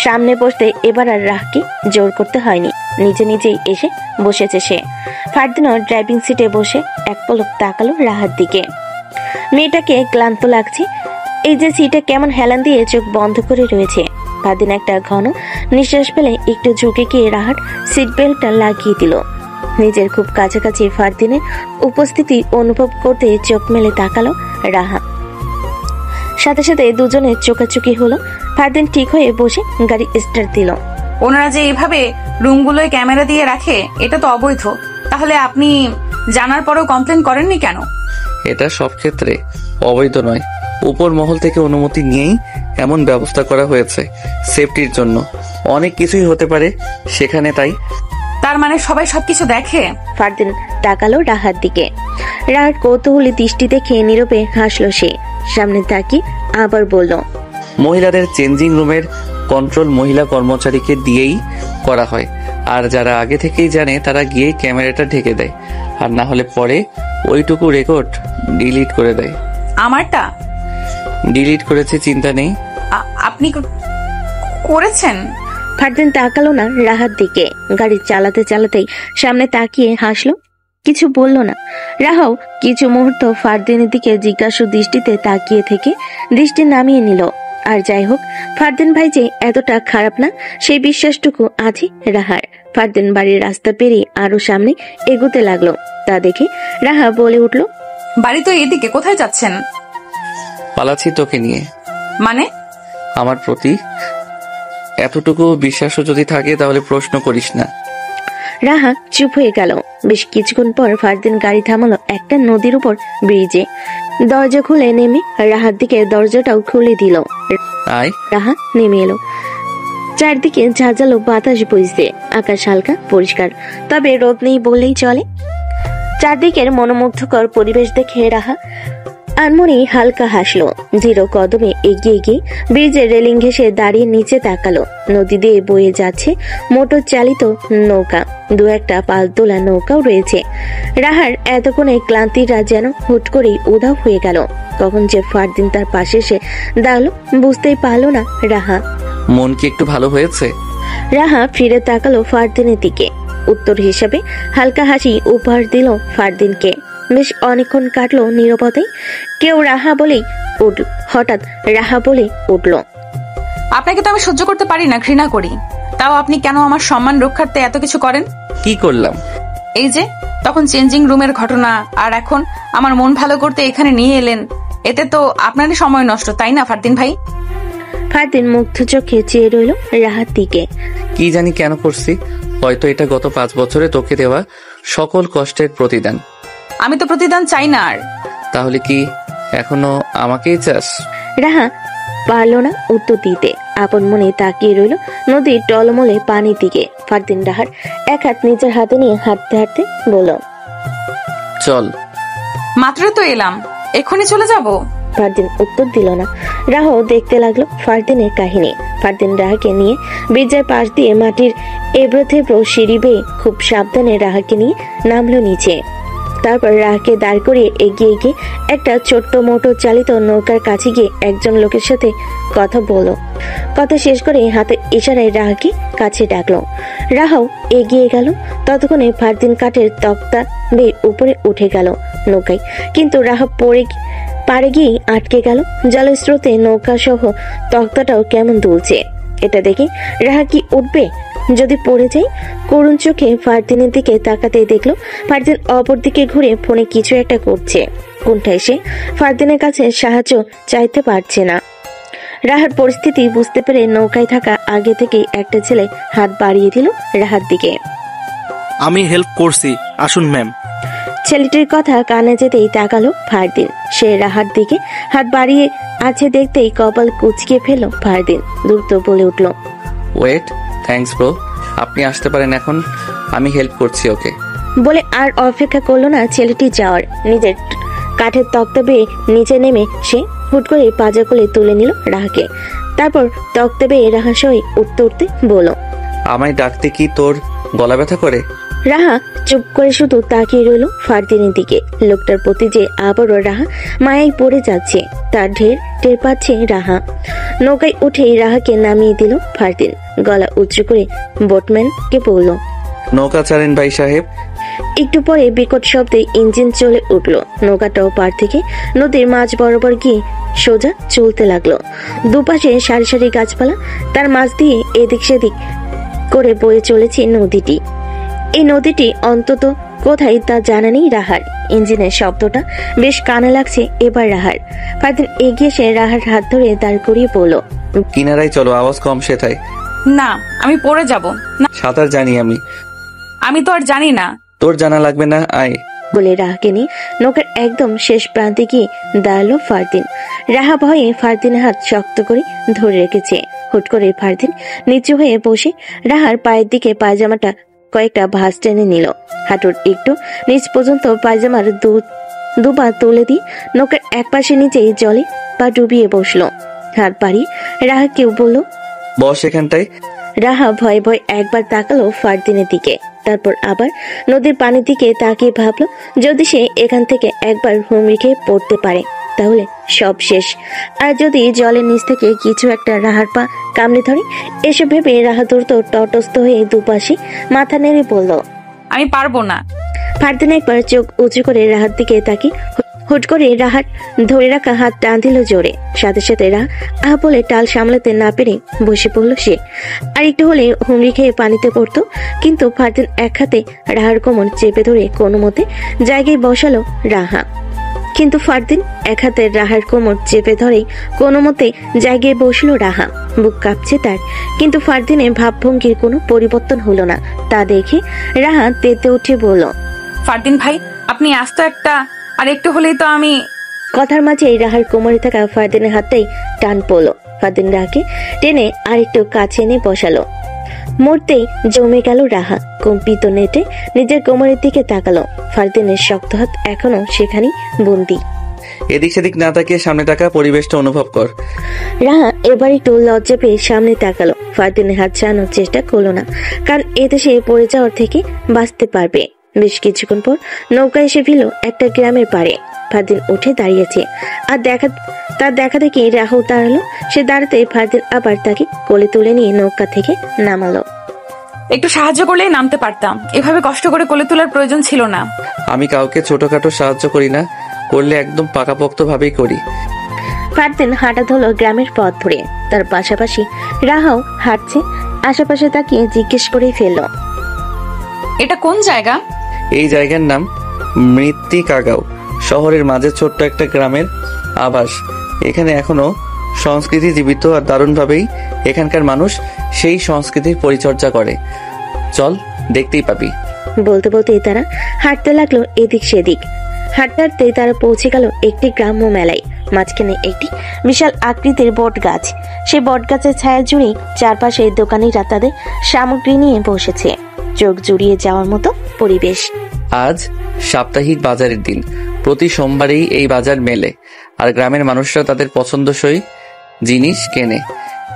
সামনে বসতে এবার আর রাহাকে জোর করতে হয়নি, নিজে নিজেই এসে বসেছে সে। ফারদিনও ড্রাইভিং সিটে বসে এক পলক তাকালো রাহার দিকে। মেয়েটাকে ক্লান্ত লাগছে, এই যে সিটে কেমন হেলান দিয়ে চোখ বন্ধ করে রয়েছে। ফারদিন একটা ঘন নিঃশ্বাস ফেলে একটু ঝুঁকে গিয়ে রাহার সিট বেল্টটা লাগিয়ে দিল। নিজের খুব কাছাকাছি ফারদিনের উপস্থিতি অনুভব করতে চোখ মেলে তাকালো রাহা। সাথে সাথে দুজনের চোখাচোখি হলো। ফারদিন ঠিক হয়ে বসে গাড়ি স্টার্ট দিল। ওনারা যে এভাবে রুমগুলোয় ক্যামেরা দিয়ে রাখে এটা তো অবৈধ। তাহলে আপনি জানার পরেও কমপ্লেন করেননি কেন? এটা সব ক্ষেত্রে অবৈধ নয়, উপর মহল থেকে অনুমতি নিয়েই এমন ব্যবস্থা করা হয়েছে সেফটির জন্য। অনেক কিছুই হতে পারে সেখানে, তাই। তার মানে সবাই সবকিছু দেখে? ফারদিন তাকালো রাহার দিকে। রাহার কৌতূহলী দৃষ্টি দেখে নীরবে হাসলো সে। সামনে তাকিয়ে আবার বলল, মহিলাদের চেঞ্জিং রুমের কন্ট্রোল মহিলা কর্মচারীকে দিয়েই করা হয়, আর যারা আগে থেকেই জানে তারা গিয়ে ক্যামেরাটা ঢেকে দেয়, আর না হলে পরে ওইটুকু রেকর্ড ডিলিট করে দেয়। আমারটা ডিলিট করেছে, চিন্তা নেই। আপনি করেছেন? ফারদিন তাকালো না রাহার দিকে। গাড়ি চালাতে চালাতেই সামনে তাকিয়ে হাসলো, কিছু বলল না। রাহাও কিছু মুহূর্ত ফারদিনের দিকে জিজ্ঞাসু দৃষ্টিতে তাকিয়ে থেকে দৃষ্টি নামিয়ে নিল। আর যাই হোক, ফারদিন ভাই যে এতটা খারাপ না সেই বিশ্বাসটুকু আছে রাহার। ফারদিন বাড়ির রাস্তা পেরিয়ে আরো সামনে এগোতে লাগলো। তা দেখে রাহা বলে উঠল, বাড়ি তো এদিকে, কোথায় যাচ্ছেন? পালাচ্ছি তোকে নিয়ে। মানে? আমার প্রতি এতটুকু বিশ্বাসও যদি থাকে তাহলে প্রশ্ন করিস না। রাহা চুপ হয়ে গেল। বেশ কিছুক্ষণ পর ফারদিন গাড়ি থামালো একটা নদীর উপর ব্রিজে। দরজা খুলে নেমে রাহার দিকে দরজাটাও খুলে দিল। রাহা নেমে এলো। চারদিকে ঝাঁঝালো বাতাস বইছে, আকাশ হালকা পরিষ্কার, তবে রোদ নেই বললেই চলে। চারদিকের মনোমুগ্ধকর পরিবেশ দেখে রাহা আনমনি হালকা হাসলো। ধীর কদমে এগিয়ে গিয়ে ব্রিজের রেলিং ঘেঁষে দাঁড়িয়ে নিচে তাকালো। নদী দিয়ে বয়ে যাচ্ছে মোটর চালিত নৌকা, দু একটা পাল তোলা নৌকাও রয়েছে। রাহার এতক্ষণে ক্লান্তিরা যেন হুট করেই উধাও হয়ে গেল। কখন যে ফারদিন তার পাশে এসে দাঁড়ালো বুঝতেই পারলো না রাহা। মন কি একটু ভালো হয়েছে? রাহা ফিরে তাকালো ফারদিনের দিকে। উত্তর হিসাবে হালকা হাসি উপহার দিল ফারদিনকে। বেশ অনেকক্ষণ কাটলো নীরবতায়। কেউ রাহা বলেই উঠল, হঠাৎ রাহা বলে উঠল, আপনাকে তো আমি সহ্য করতে পারি না, ঘৃণা করি। তাও আপনি কেন আমার সম্মান রক্ষার্থে এত কিছু করেন? কি করলাম? এই যে তখন চেঞ্জিং রুমের ঘটনা, আর এখন আমার মন ভালো করতে এখানে নিয়ে এলেন। এতে তো আপনারই সময় নষ্ট, তাই না ফারদিন ভাই? ফারদিন মুগ্ধ চোখে চেয়ে রইল রাহার দিকে। কি জানি কেন করছি, হয়তো এটা গত 5 বছরে তোকে দেওয়া সকল কষ্টের প্রতিদান। আমি তো প্রতিদান চাই না। আর তাহলে কি এখনো আমাকেই চাস? রাহা পারল না উত্তর দিতে। আপন মনে তাকিয়ে রইল নদীর টলমলে পানির দিকে। ফারদিন রাহার এক হাত নিজের হাতে নিয়ে হাঁটতে হাঁটতে বলল, চল। মাত্র তো এলাম, এক্ষুনি চলে যাব? ফারদিন উত্তর দিল না। রাহাও দেখতে লাগলো ফারদিনের কাহিনী। ফারদিন রাহাকে নিয়ে ব্রিজের পাশ দিয়ে মাটির এবড়ো থেবড়ো সিঁড়ি বেয়ে খুব সাবধানে রাহাকে নিয়ে নামলো নিচে। তারপর রাহাকে দাঁড় করিয়ে এগিয়ে গিয়ে একটা ছোট্ট মোটর চালিত নৌকার কাছে গিয়ে একজন লোকের সাথে কথা বলল। কথা শেষ করে হাতের ইশারায় রাহাকে কাছে ডাকলো। রাহাও এগিয়ে গেল। ততক্ষণে ফারদিন কাঠের তক্তা বেয়ে উপরে উঠে গেল নৌকায়, কিন্তু রাহা পাড়ে গিয়ে আটকে গেল। জলের স্রোতে নৌকা সহ তক্তাটাও কেমন দুলছে। এটা দেখে রাহা কি উঠবে যদি পড়ে যায়? করুণ চোখে ফারদিনের দিকে তাকাতেই দেখলো ফারদিন অপর দিকে ঘুরে ফোনে কিছু একটা করছে। কোনটা এসে ফারদিনের কাছে সাহায্য চাইতে পারছে না। রাহার পরিস্থিতি বুঝতে পেরে নৌকায় থাকা আগে থেকেই একটা ছেলে হাত বাড়িয়ে দিল রাহার দিকে। আমি হেল্প করছি, আসুন ম্যাম। ছেলেটির কথা কানে যেতেই তাকালো ফারদিন। সে রাহার দিকে হাত বাড়িয়ে আছে দেখতেই কপাল কুচকে ফেল ফারদিন। দ্রুত বলে উঠল, ওয়েট, থ্যাঙ্কস ব্রো, আপনি আসতে পারেন এখন, আমি হেল্প করছি ওকে। বলে আর অপেক্ষা করলো না ছেলেটি যাওয়ার। নিজের কাঠের তক্তা বেয়ে নিচে নেমে সে হুট করে পাজা কোলে তুলে নিল রাহাকে। তারপর তক্তা বেয়ে রাহা সই উঠতে উঠতে বলল, আমায় ডাকতে কি তোর গলা ব্যথা করে? রাহা চুপ করে শুধু তাকিয়ে রইল ফারদিনের দিকে। লোকটার প্রতি যে আবারও রাহা মায়ায় পড়ে যাচ্ছে তার টের পাচ্ছে রাহা। নৌকায় উঠেই রাহাকে নামিয়ে দিল ফারদিন। গলা উঁচু করে বোটম্যানকে বলল, নৌকা চালেন ভাই সাহেব। একটু পরে বিকট শব্দে ইঞ্জিন চলে উঠল। নৌকাটাও পার থেকে নদীর মাঝ বরাবর গিয়ে সোজা চলতে লাগলো। দুপাশে সারি সারি গাছপালা, তার মাঝ দিয়ে এদিক সেদিক করে বয়ে চলেছে নদীটি। এই নদীটি অন্তত কোথায় তা জানা নেই রাহার। ইঞ্জিনের শব্দটা বেশ কানে লাগছে এবার রাহার। ফারদিন এগিয়ে এসে রাহার হাত ধরে দাঁড় করিয়ে বলল, কিনারায় চলো, আওয়াজ কম সেথায়। না, আমি পড়ে যাব না। সাঁতার জানি আমি। আমি তো আর জানি না। তোর জানা লাগবে না, আয়। বলে রাহাকে নিয়ে নৌকার একদম শেষ প্রান্তে গিয়ে দাঁড়ালো ফারদিন। রাহা ভয়ে ফারদিনের হাত শক্ত করে ধরে রেখেছে। হুট করে ফারদিন নিচু হয়ে বসে রাহার পায়ের দিকে পায়জামাটা কয়েকটা ভাঁজ টেনে নিল। হাঁটুর একটু নিচ পর্যন্ত পায়জামার দুপা তুলে দিয়ে নৌকার এক পাশে নিচেই জলে পা ডুবিয়ে বসলো। হাত বাড়িয়ে রাহা কেউ বলল, বস এখানটায়। রাহা ভয়ে ভয়ে একবার তাকালো ফারদিনের দিকে, তারপর আবার নদীর পানির দিকে তাকিয়ে ভাবলো যদি সে এখান থেকে একবার হুমড়ি খেয়ে পড়তে পারে তাহলে সব শেষ। আর যদি জলের নিচ থেকে কিছু একটা রাহার পা কামড়ে ধরে, এসব ভেবে রাহা দ্রুত তটস্থ হয়ে দুপাশে মাথা নেড়ে বলল, আমি পারবো না। ফারদিন একবার চোখ উঁচু করে রাহার দিকে তাকিয়ে হুট করে রাহার ধরে রাখা হাত টান দিল জোরে। সাথে সাথে রাহা আহ বলে টাল সামলাতে না পেরে বসে পড়ল সে। আর একটু হলে হুমড়ি খেয়ে পানিতে পড়তো, কিন্তু ফারদিন এক হাতে রাহার কোমর চেপে ধরে কোনো মতে জায়গায় বসালো রাহা। কিন্তু ফারদিন এক হাতে রাহার কোমর চেপে ধরেই কোনো মতে জায়গায় বসলো রাহা। বুক কাঁপছে তার, কিন্তু ফারদিনের ভাবভঙ্গির কোনো পরিবর্তন হলো না। তা দেখে রাহা তেতে উঠে বলল, ফারদিন ভাই, আপনি আস্ত একটা, আর একটু হলেই তো আমি। কথার মাঝে রাহার কোমরে থাকা ফারদিনের হাতটাই টান পড়লো। ফারদিন রাহাকে টেনে আর একটু কাছে এনে বসালো। মুহূর্তেই জমে গেল রাহা। কম্পিত নেটে নিজের কোমরের দিকে তাকালো। ফারদিনের শক্ত হাত এখনো সেখানেই বন্দি। এদিক সেদিক না তাকিয়ে সামনে তাকা, পরিবেশটা অনুভব কর। রাহা এবার একটু লজ্জা পেয়ে সামনে তাকালো। ফারদিনের হাত ছাড়ানোর চেষ্টা করলো না, কারণ এতে সে পড়ে যাওয়ার থেকে বাঁচতে পারবে। বেশ কিছুক্ষণ পর নৌকা এসে ভিল একটা গ্রামের পাড়ে। ফারদিন উঠে দাঁড়িয়েছে, আর তার দেখা দেখি রাহুল দাঁড়ালো। সে দাঁড়াতে ফারদিন আবার তাকে কোলে তুলে নিয়ে নৌকা থেকে নামালো। একটু সাহায্য করলেই নামতে পারতাম, এভাবে কষ্ট করে কোলে তোলার প্রয়োজন ছিল না। আমি কাউকে ছোটখাটো সাহায্য করি না, করলে একদম পাকাপোক্ত ভাবেই করি। ফারদিন হাঁটা ধরলো গ্রামের পথ ধরে। তার পাশাপাশি রাহাও হাঁটছে। আশেপাশে তাকিয়ে জিজ্ঞেস করে ফেলল, এটা কোন জায়গা? এই জায়গার নাম মৃত্তিকাগাঁও। শহরের মাঝে ছোট্ট একটা গ্রামের আবাস। এখানে এখনো সংস্কৃতি জীবিত, আর দারুণভাবেই এখানকার মানুষ সেই সংস্কৃতির পরিচর্যা করে। চল, দেখতেই পাবি। বলতে বলতেই তারা হাঁটতে লাগলো এদিক সেদিক। হাঁটতে হাঁটতেই তারা পৌঁছে গেল একটি গ্রাম্য মেলায়। মাঝখানে একটি বিশাল আকৃতির বট গাছ। সেই বট গাছের ছায়া জুড়ে চারপাশে দোকানিরা তাদের সামগ্রী নিয়ে বসেছে। চোখ জুড়িয়ে যাওয়ার মতো পরিবেশ। আজ সাপ্তাহিক বাজারের দিন। প্রতি সোমবারেই এই বাজার মেলে, আর গ্রামের মানুষরা তাদের পছন্দসই জিনিস কেনে।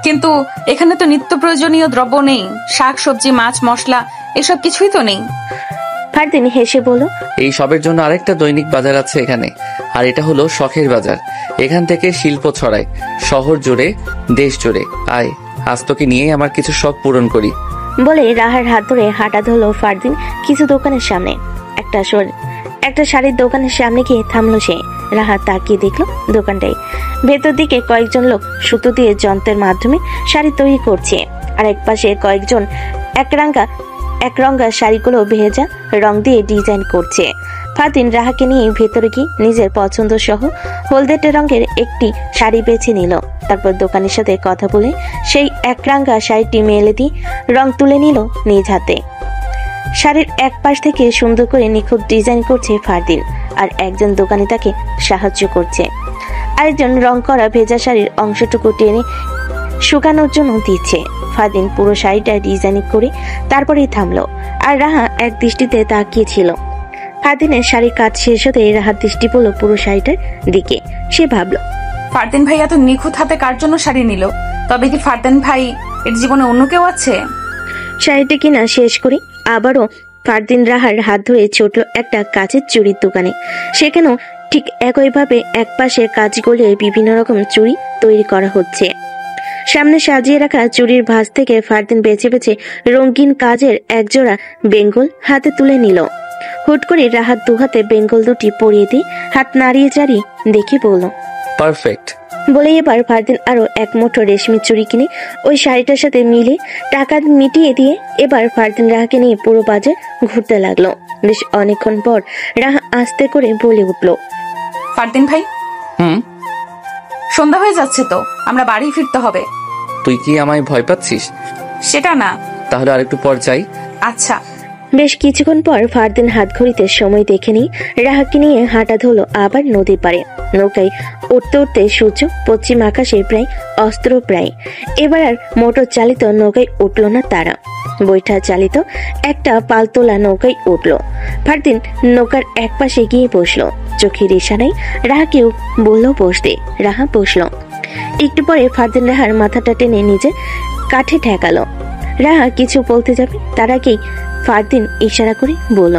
কিন্তু এখানে তো নিত্য প্রয়োজনীয় দ্রব্য নেই, শাক সবজি মাছ মশলা এসব কিছুই তো নেই। ফারদিন হেসে বলল, এই সবের জন্য আরেকটা দৈনিক বাজার আছে এখানে, আর এটা হলো শখের বাজার। এখান থেকে শিল্প ছড়ায় শহর জুড়ে, দেশ জুড়ে। আয়, আজ তোকে নিয়েই আমার কিছু শখ পূরণ করি। বলে রাহার হাত ধরে হাঁটা ধরলো ফারদিন কিছু দোকানের সামনে। একটা শাড়ির দোকানের সামনে গিয়ে থামলো সে। রাহা তাকিয়ে দেখলো দোকানটাই। ভেতর দিকে কয়েকজন লোক সুতো দিয়ে যন্ত্রের মাধ্যমে শাড়ি তৈরি করছে, আর এক পাশে কয়েকজন একরঙা শাড়িগুলো ভেজা রং দিয়ে ডিজাইন করছে। ফারদিন রাহাকে নিয়ে ভেতরে গিয়ে নিজের পছন্দ সহ হলদেটে রঙের একটি শাড়ি বেছে নিল। তারপর দোকানের সাথে কথা বলে সেই একরঙা শাড়িটি মেলে দিয়ে রং তুলে নিল নিজ হাতে। শাড়ির এক পাশ থেকে সুন্দর করে নিখুঁত ডিজাইন করছে ফারদিন, আর একজন দোকানি তাকে সাহায্য করছে। আরেকজন রং করা ভেজা শাড়ির অংশটুকু টেনে শুকানোর জন্য দিচ্ছে। ফারদিন পুরো শাড়িটা ডিজাইন করে তারপরেই থামলো, আর রাহা এক দৃষ্টিতে তাকিয়েছিল। ফারদিনের শাড়ির কাজ শেষ হতে রাহার দৃষ্টি পড়ল পুরো শাড়িটার দিকে। সে ভাবল, ফারদিন ভাই এত নিখুঁত হাতে কার জন্য শাড়ি নিল? তবে কি ফারদিন ভাই এর জীবনে অন্য কেউ আছে? শাড়িটা কিনা শেষ করে আবারও ফারদিন রাহার হাত ধরে ছুটল একটা কাচের চুড়ির দোকানে। সেখানেও ঠিক একইভাবে এক পাশে কাজ গলিয়ে বিভিন্ন রকম চুড়ি তৈরি করা হচ্ছে। সামনে সাজিয়ে রাখা চুড়ির ভাঁজ থেকে ফারদিন বেছে বেছে রঙিন কাজের একজোড়া বেঙ্গল হাতে তুলে নিল। হুট করে রাহাত দুহাতে বেঙ্গল দুটি পরিয়ে দিয়ে হাত নাড়িয়ে চাড়িয়ে দেখে বলল, পারফেক্ট। বলে এবার ফারদিন আরো এক মুঠো রেশমি চুড়ি কিনে ওই শাড়িটার সাথে মিলে টাকা মিটিয়ে দিয়ে এবার ফারদিন রাহাকে নিয়ে পুরো বাজার ঘুরতে লাগলো। বেশ অনেকক্ষণ পর রাহা আস্তে করে বলে উঠল, ফারদিন ভাই, সন্ধ্যা হয়ে যাচ্ছে তো, আমরা বাড়ি ফিরতে হবে। তুই কি আমায় ভয় পাচ্ছিস? সেটা না। তাহলে আরেকটু পর যাই। আচ্ছা। বেশ কিছুক্ষণ পর ফারদিন হাত ঘড়িতে সময় দেখে নিয়ে রাহাকে নিয়ে হাঁটা ধরলো আবার নদীর পাড়ে। নৌকায় উঠতে উঠতে সূর্য পশ্চিম আকাশে প্রায় অস্ত্র প্রায়। এবার আর মোটর চালিত নৌকায় উঠল না তারা, বৈঠা চালিত একটা পালতোলা নৌকায় উঠল। ফারদিন নৌকার এক পাশে গিয়ে বসলো। চোখের ইশারায় রাহাকেও বলল বসতে। রাহা বসলো। একটু পরে ফারদিন রাহার মাথাটা টেনে নিজের কাঠে ঠেকালো। রাহা কিছু বলতে যাবে তার আগেই ফারদিন ইশারা করে বলল,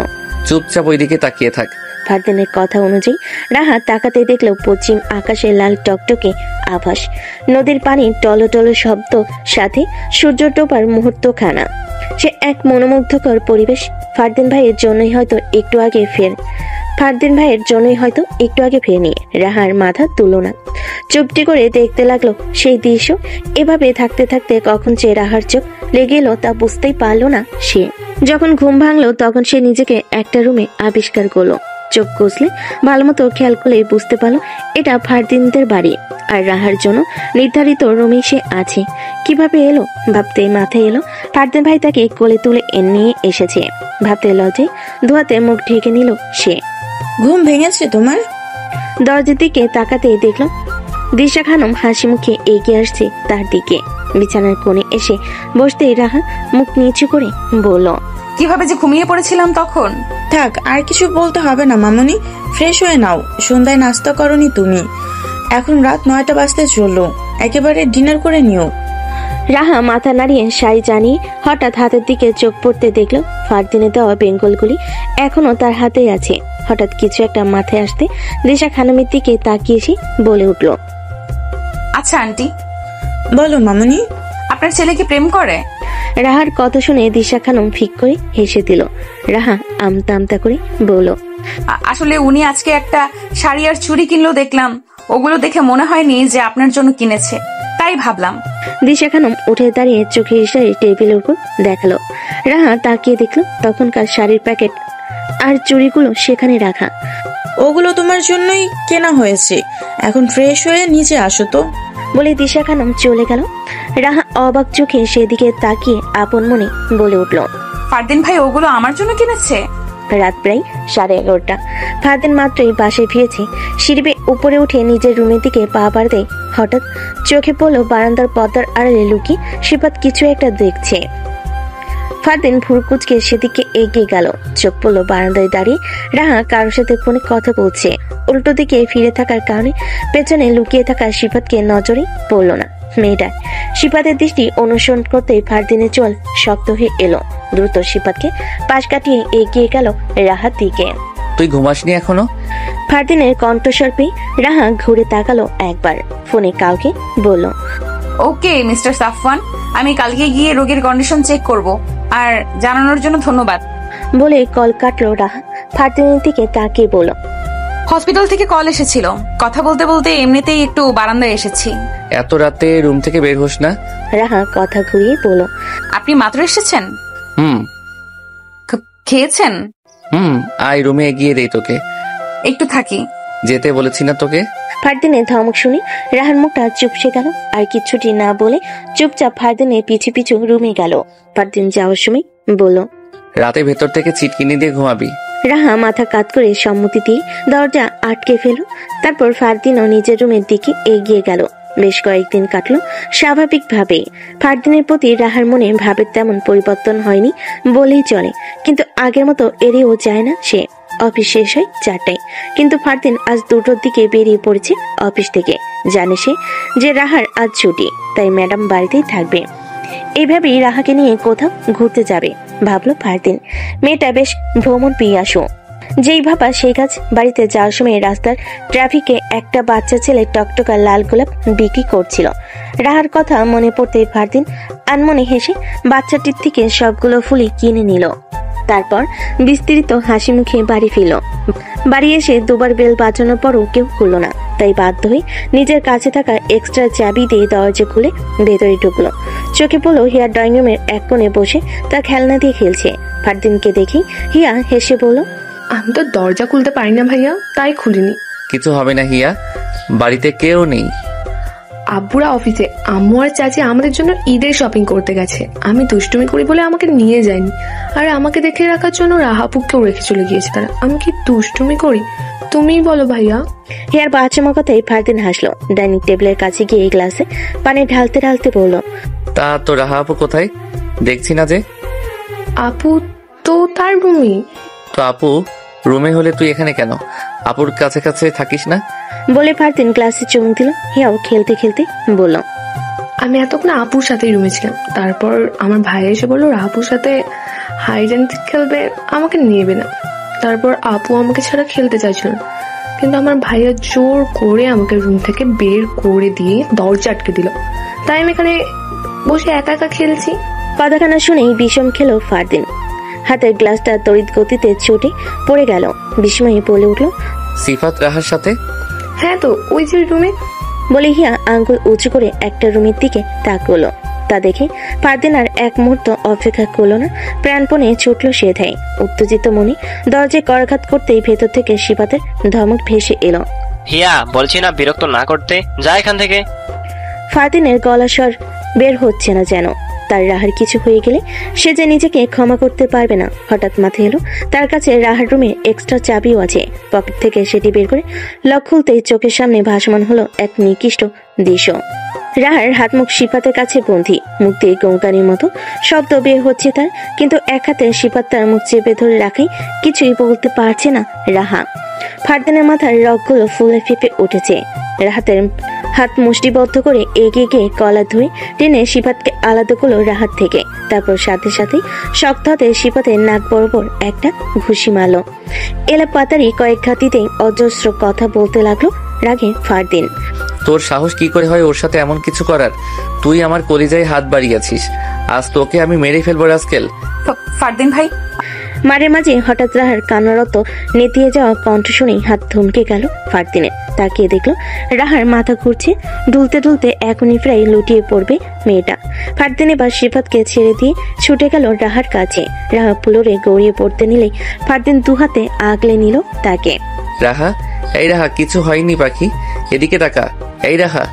চুপচাপ ওইদিকে তাকিয়ে থাক। ফারদিনের কথা অনুযায়ী রাহা তাকাতে দেখল পশ্চিম আকাশে লাল টকটকে আভাস, নদীর পানি টলটল শব্দ, সাথে সূর্য ডোবার মুহূর্তখানা। সে এক মনোমুগ্ধকর পরিবেশ। ফারদিন ভাইয়ের জন্যই হয়তো একটু আগে ফের নিয়ে রাহার মাথা তুলো না। চুপটি করে দেখতে লাগলো সেই দৃশ্য। এভাবে থাকতে থাকতে কখন যে রাহার চোখ লেগে এলো তা বুঝতেই পারলো না সে। যখন ঘুম ভাঙলো তখন সে নিজেকে একটা রুমে আবিষ্কার করলো। চোখ কষলে ভালো মতো খেয়াল করলে বুঝতে পারলো এটা ফারদিনদের বাড়ি, আর রাহার জন্য নির্ধারিত রুমে সে আছে। কিভাবে এলো ভাবতে মাথায় এলো ফারদিন ভাই তাকে কোলে তুলে নিয়ে এসেছে। ভাবতে লজ্জায় ধোয়াতে মুখ ঢেকে নিল সে। ঘুম ভেঙেছে তোমার? দরজার দিকে তাকাতেই দেখলো দিশা খানম হাসি মুখে এগিয়ে আসছে তার দিকে। বিছানার কোণে এসে বসতেই রাহা মুখ নিচু করে বলল, কিভাবে যে ঘুমিয়ে পড়েছিলাম তখন। থাক, আর কিছু বলতে হবে না মামনি। ফ্রেশ হয়ে নাও, সন্ধ্যায় নাস্তা করনি তুমি। এখন রাত 9টা বাজতে চললো, একেবারে ডিনার করে নিও। রাহা মাথা নাড়িয়ে শাড়ি জানিয়ে হঠাৎ হাতের দিকে চোখ পড়তে দেখলো ফারদিনে দেওয়া বেঙ্গলগুলি এখনো তার হাতেই আছে। হঠাৎ কিছু একটা মাথায় আসতে দিশা খানমের দিকে তাকিয়ে এসে বলে উঠল, আচ্ছা আন্টি, বলো মামনি। আপনার ছেলে কি প্রেম করে? রাহার কথা শুনে দিশা খানম ফিক করে হেসে দিল। রাহা আমতা আমতা করে বলল, আসলে উনি আজকে একটা শাড়ি আর চুড়ি কিনলো দেখলাম, ওগুলো দেখে মনে হয়নি যে আপনার জন্য কিনেছে, তাই ভাবলাম। দিশা খানম উঠে দাঁড়িয়ে চোখের ইশারায় টেবিলের উপর দেখালো। রাহা তাকিয়ে দেখলো তখনকার শাড়ির প্যাকেট আর চুড়িগুলো সেখানে রাখা। ওগুলো তোমার জন্যই কেনা হয়েছে, এখন ফ্রেশ হয়ে নিচে আসো তো, বলে দিশা খানম চলে গেল। রাহা অবাক চোখে সেদিকে তাকিয়ে আপন মনে বলে উঠল, ফারদিন ভাই ওগুলো আমার জন্য কিনেছে? রাত প্রায় 11:30। ফারদিন মাত্রই বাসায় ফিরেছে। সিঁড়ি বেয়ে উপরে উঠে নিজের রুমের দিকে পা বাড়তে হঠাৎ চোখে পড়লো বারান্দার পর্দার আড়ালে লুকিয়ে সিফাত কিছু একটা দেখছে। ফারদিন ভুরকুচকে সেদিকে এগিয়ে গেল। চোখ পড়লো বারান্দায় দাঁড়িয়ে রাহা কারোর সাথে ফোনে কথা বলছে। উল্টো দিকে ফিরে থাকার কারণে পেছনে লুকিয়ে থাকা সিফাতকে নজরে পড়লো না মেয়েটা। সিফাতের দৃষ্টি অনুসরণ করতে ফারদিনের চোল শক্ত হয়ে এলো। দ্রুত সিফাতকে পাশ কাটিয়ে এগিয়ে গেল রাহার দিকে। তুই ঘুমাসনি এখনো? ফারদিনের কণ্ঠস্বর পেয়ে রাহা ঘুরে তাকালো একবার, ফোনে কাউকে বলল, ওকে মিস্টার সাফওয়ান, আমি কালকে গিয়ে রোগীর কন্ডিশন চেক করব, আর জানানোর জন্য ধন্যবাদ। বলে কল কাটলো রাহা। ফারদিনের দিকে তাকিয়ে বলল, হসপিটাল থেকে কল এসেছিল, কথা বলতে বলতে এমনিতেই একটু বারান্দায় এসেছি। এত রাতে রুম থেকে বের হোস না? রাহা কথা ঘুরিয়ে বলল, আপনি মাত্র এসেছেন? হুম। খেয়েছেন? আয় রুমে এগিয়ে দেই তোকে। একটু থাকি। যেতে বলেছি না তোকে? ফারদিনের ধমক শুনে রাহার মুখটা চুপসে গেল। আর কিছুটি না বলে চুপচাপ ফারদিনের পিছু পিছু রুমে গেল। ফারদিন যাওয়ার সময় বলল, রাতে ভেতর থেকে চিটকিনি দিয়ে ঘুমাবি। রাহা মাথা কাত করে সম্মতি দিয়ে দরজা আটকে ফেল। তারপর ফারদিনও নিজের রুমের দিকে এগিয়ে গেল। বেশ কয়েকদিন কাটলো স্বাভাবিকভাবে। ফারদিনের প্রতি রাহার মনে ভাবের তেমন পরিবর্তন হয়নি বলেই চলে, কিন্তু আগের মতো এড়িয়েও যায় না সে। অফিস শেষ হয় 4টায়, কিন্তু ফারদিন আজ 2টোর দিকে বেরিয়ে পড়েছে অফিস থেকে। জানে সে যে রাহার আজ ছুটি, তাই ম্যাডাম বাড়িতেই থাকবে। এইভাবেই রাহাকে নিয়ে কোথাও ঘুরতে যাবে ভাবলো ফারদিন। মেয়েটা বেশ ভ্রমণ পিয়াসু। যেই ভাবা সেই কাজ। বাড়িতে যাওয়ার সময় রাস্তার ট্রাফিকে একটা বাচ্চা ছেলে টকটকা লাল গোলাপ বিক্রি করছিল। রাহার কথা মনে পড়তে ফারদিন আনমনে হেসে বাচ্চাটির থেকে সবগুলো ফুলই কিনে নিল। তারপর বিস্তৃত হাসি মুখে বাড়ি ফিরল। বাড়ি এসে দুবার বেল বাজানোর পরও কেউ খুলল না, তাই বাধ্য হয়ে নিজের কাছে থাকা এক্সট্রা চাবি দিয়ে দরজা খুলে ভেতরে ঢুকলো। চোখে পড়লো হিয়ার ড্রয়িং রুমের এক কোণে বসে তার খেলনা দিয়ে খেলছে। ফারদিনকে দেখে হিয়া হেসে বলল, আমি তো দরজা খুলতে পারি না ভাইয়া, তাই খুলিনি। কিছু হবে না হিয়া, বাড়িতে কেউ নেই। আব্বুরা অফিসে, আম্মু আর চাচি আমাদের জন্য ঈদের শপিং করতে গেছে। আমি দুষ্টুমি করি বলে আমাকে নিয়ে যায়নি, আর আমাকে দেখে রাখার জন্য রাহাপুকেও রেখে চলে গিয়েছে তারা। আমি কি দুষ্টুমি করি? তুমিই বলো ভাইয়া। হিয়ার বাচ্চামা কথায় ফারদিন হাসলো। ডাইনিং টেবিলের কাছে গিয়ে গ্লাসে পানি ঢালতে ঢালতে বলল, তা তো রাহা আপু কোথায়? দেখছি না যে। আপু তো তার রুমে। তো আপু রুমে হলে তুই এখানে কেন? আপুর কাছে কাছে থাকিস না? বলে ফারদিন গ্লাসে চুমুক দিল। হিয়াও খেলতে খেলতে বলল, আমি এতক্ষণ আপুর সাথেই রুমে ছিলাম। তারপর আমার ভাই এসে বললো রাহাপুর সাথে হাইড অ্যান্ড সিক খেলবে, আমাকে নেবে না। তারপর আপু আমাকে ছাড়া খেলতে চাইছিল না, কিন্তু আমার ভাইয়া জোর করে আমাকে রুম থেকে বের করে দিয়ে দরজা আটকে দিল। তাই আমি এখানে বসে একা একা খেলছি। কথাখানা শুনেই বিষম খেলো ফারদিন। হাতের গ্লাসটা তড়িৎ গতিতে ছুটে পড়ে গেল। বিস্ময়ে বলে উঠল, সিফাত রাহার সাথে? হ্যাঁ তো ওই যে রুমে। বলে হিয়া আঙ্গুল উঁচু করে একটা রুমের দিকে তাকলো। তা দেখে ফারদিন আর এক মুহূর্ত অপেক্ষা করলো না, প্রাণপণে ছুটল সেধায়। উত্তেজিত মনে দরজায় করাঘাত করতেই ভেতর থেকে সিফাতের ধমক ভেসে এলো, হিয়া বলছি না বিরক্ত না করতে, যা এখান থেকে। ফারদিনের গলা স্বর বের হচ্ছে না যেন। তার রাহার কিছু হয়ে গেলে সে যে নিজেকে ক্ষমা করতে পারবে না। হঠাৎ মাথায় এলো তার কাছে রাহার রুমে এক্সট্রা চাবিও আছে। পকেট থেকে সেটি বের করে লক খুলতেই চোখের সামনে ভাসমান হলো এক নিকৃষ্ট দৃশ্য। রাহার হাত মুখ সিফাতের কাছে বন্ধি, মুখ দিয়ে গোঙ্গানির মতো শব্দ বের হচ্ছে তার, কিন্তু এক হাতে সিফাত তার মুখ চেপে ধরে রাখাই কিছুই বলতে পারছে না রাহা। ফারদিনের মাথার রগগুলো ফুলে ফেপে উঠেছে। রাহাতের হাত মুষ্টিবদ্ধ করে এগিয়ে গিয়ে কলার ধরে টেনে সিফাতকে আলাদা করলো রাহাত থেকে। তারপর সাথে সাথে শক্ত হাতে সিফাতের নাক বরাবর একটা ঘুষি মারল। এলা পাতারি কয়েক ঘাতিতেই অজস্র কথা বলতে লাগলো রাগে ফারদিন। তোর সাহস কি করে হয় ওর সাথে এমন কিছু করার? তুই আমার কলিজায় হাত বাড়িয়েছিস, আজ তোকে আমি মেরে ফেলবো রাস্কেল। ফারদিন ভাই। মারের মাঝে হঠাৎ রাহার কান্নারত নেতিয়ে যাওয়া কণ্ঠ শুনেই হাত থমকে গেল ফারদিনের। তাকিয়ে দেখলো রাহার মাথা ঘুরছে, ডুলতে ডুলতে এখনই প্রায় লুটিয়ে পড়বে মেয়েটা। ফারদিন এবার সিফাতকে ছেড়ে দিয়ে ছুটে গেল রাহার কাছে। রাহা পুলরে গড়িয়ে পড়তে নিলেই ফারদিন দুহাতে আগলে নিল তাকে। রাহা, এই রাহা, কিছু হয়নি পাখি, এদিকে তাকা। এই রাহা।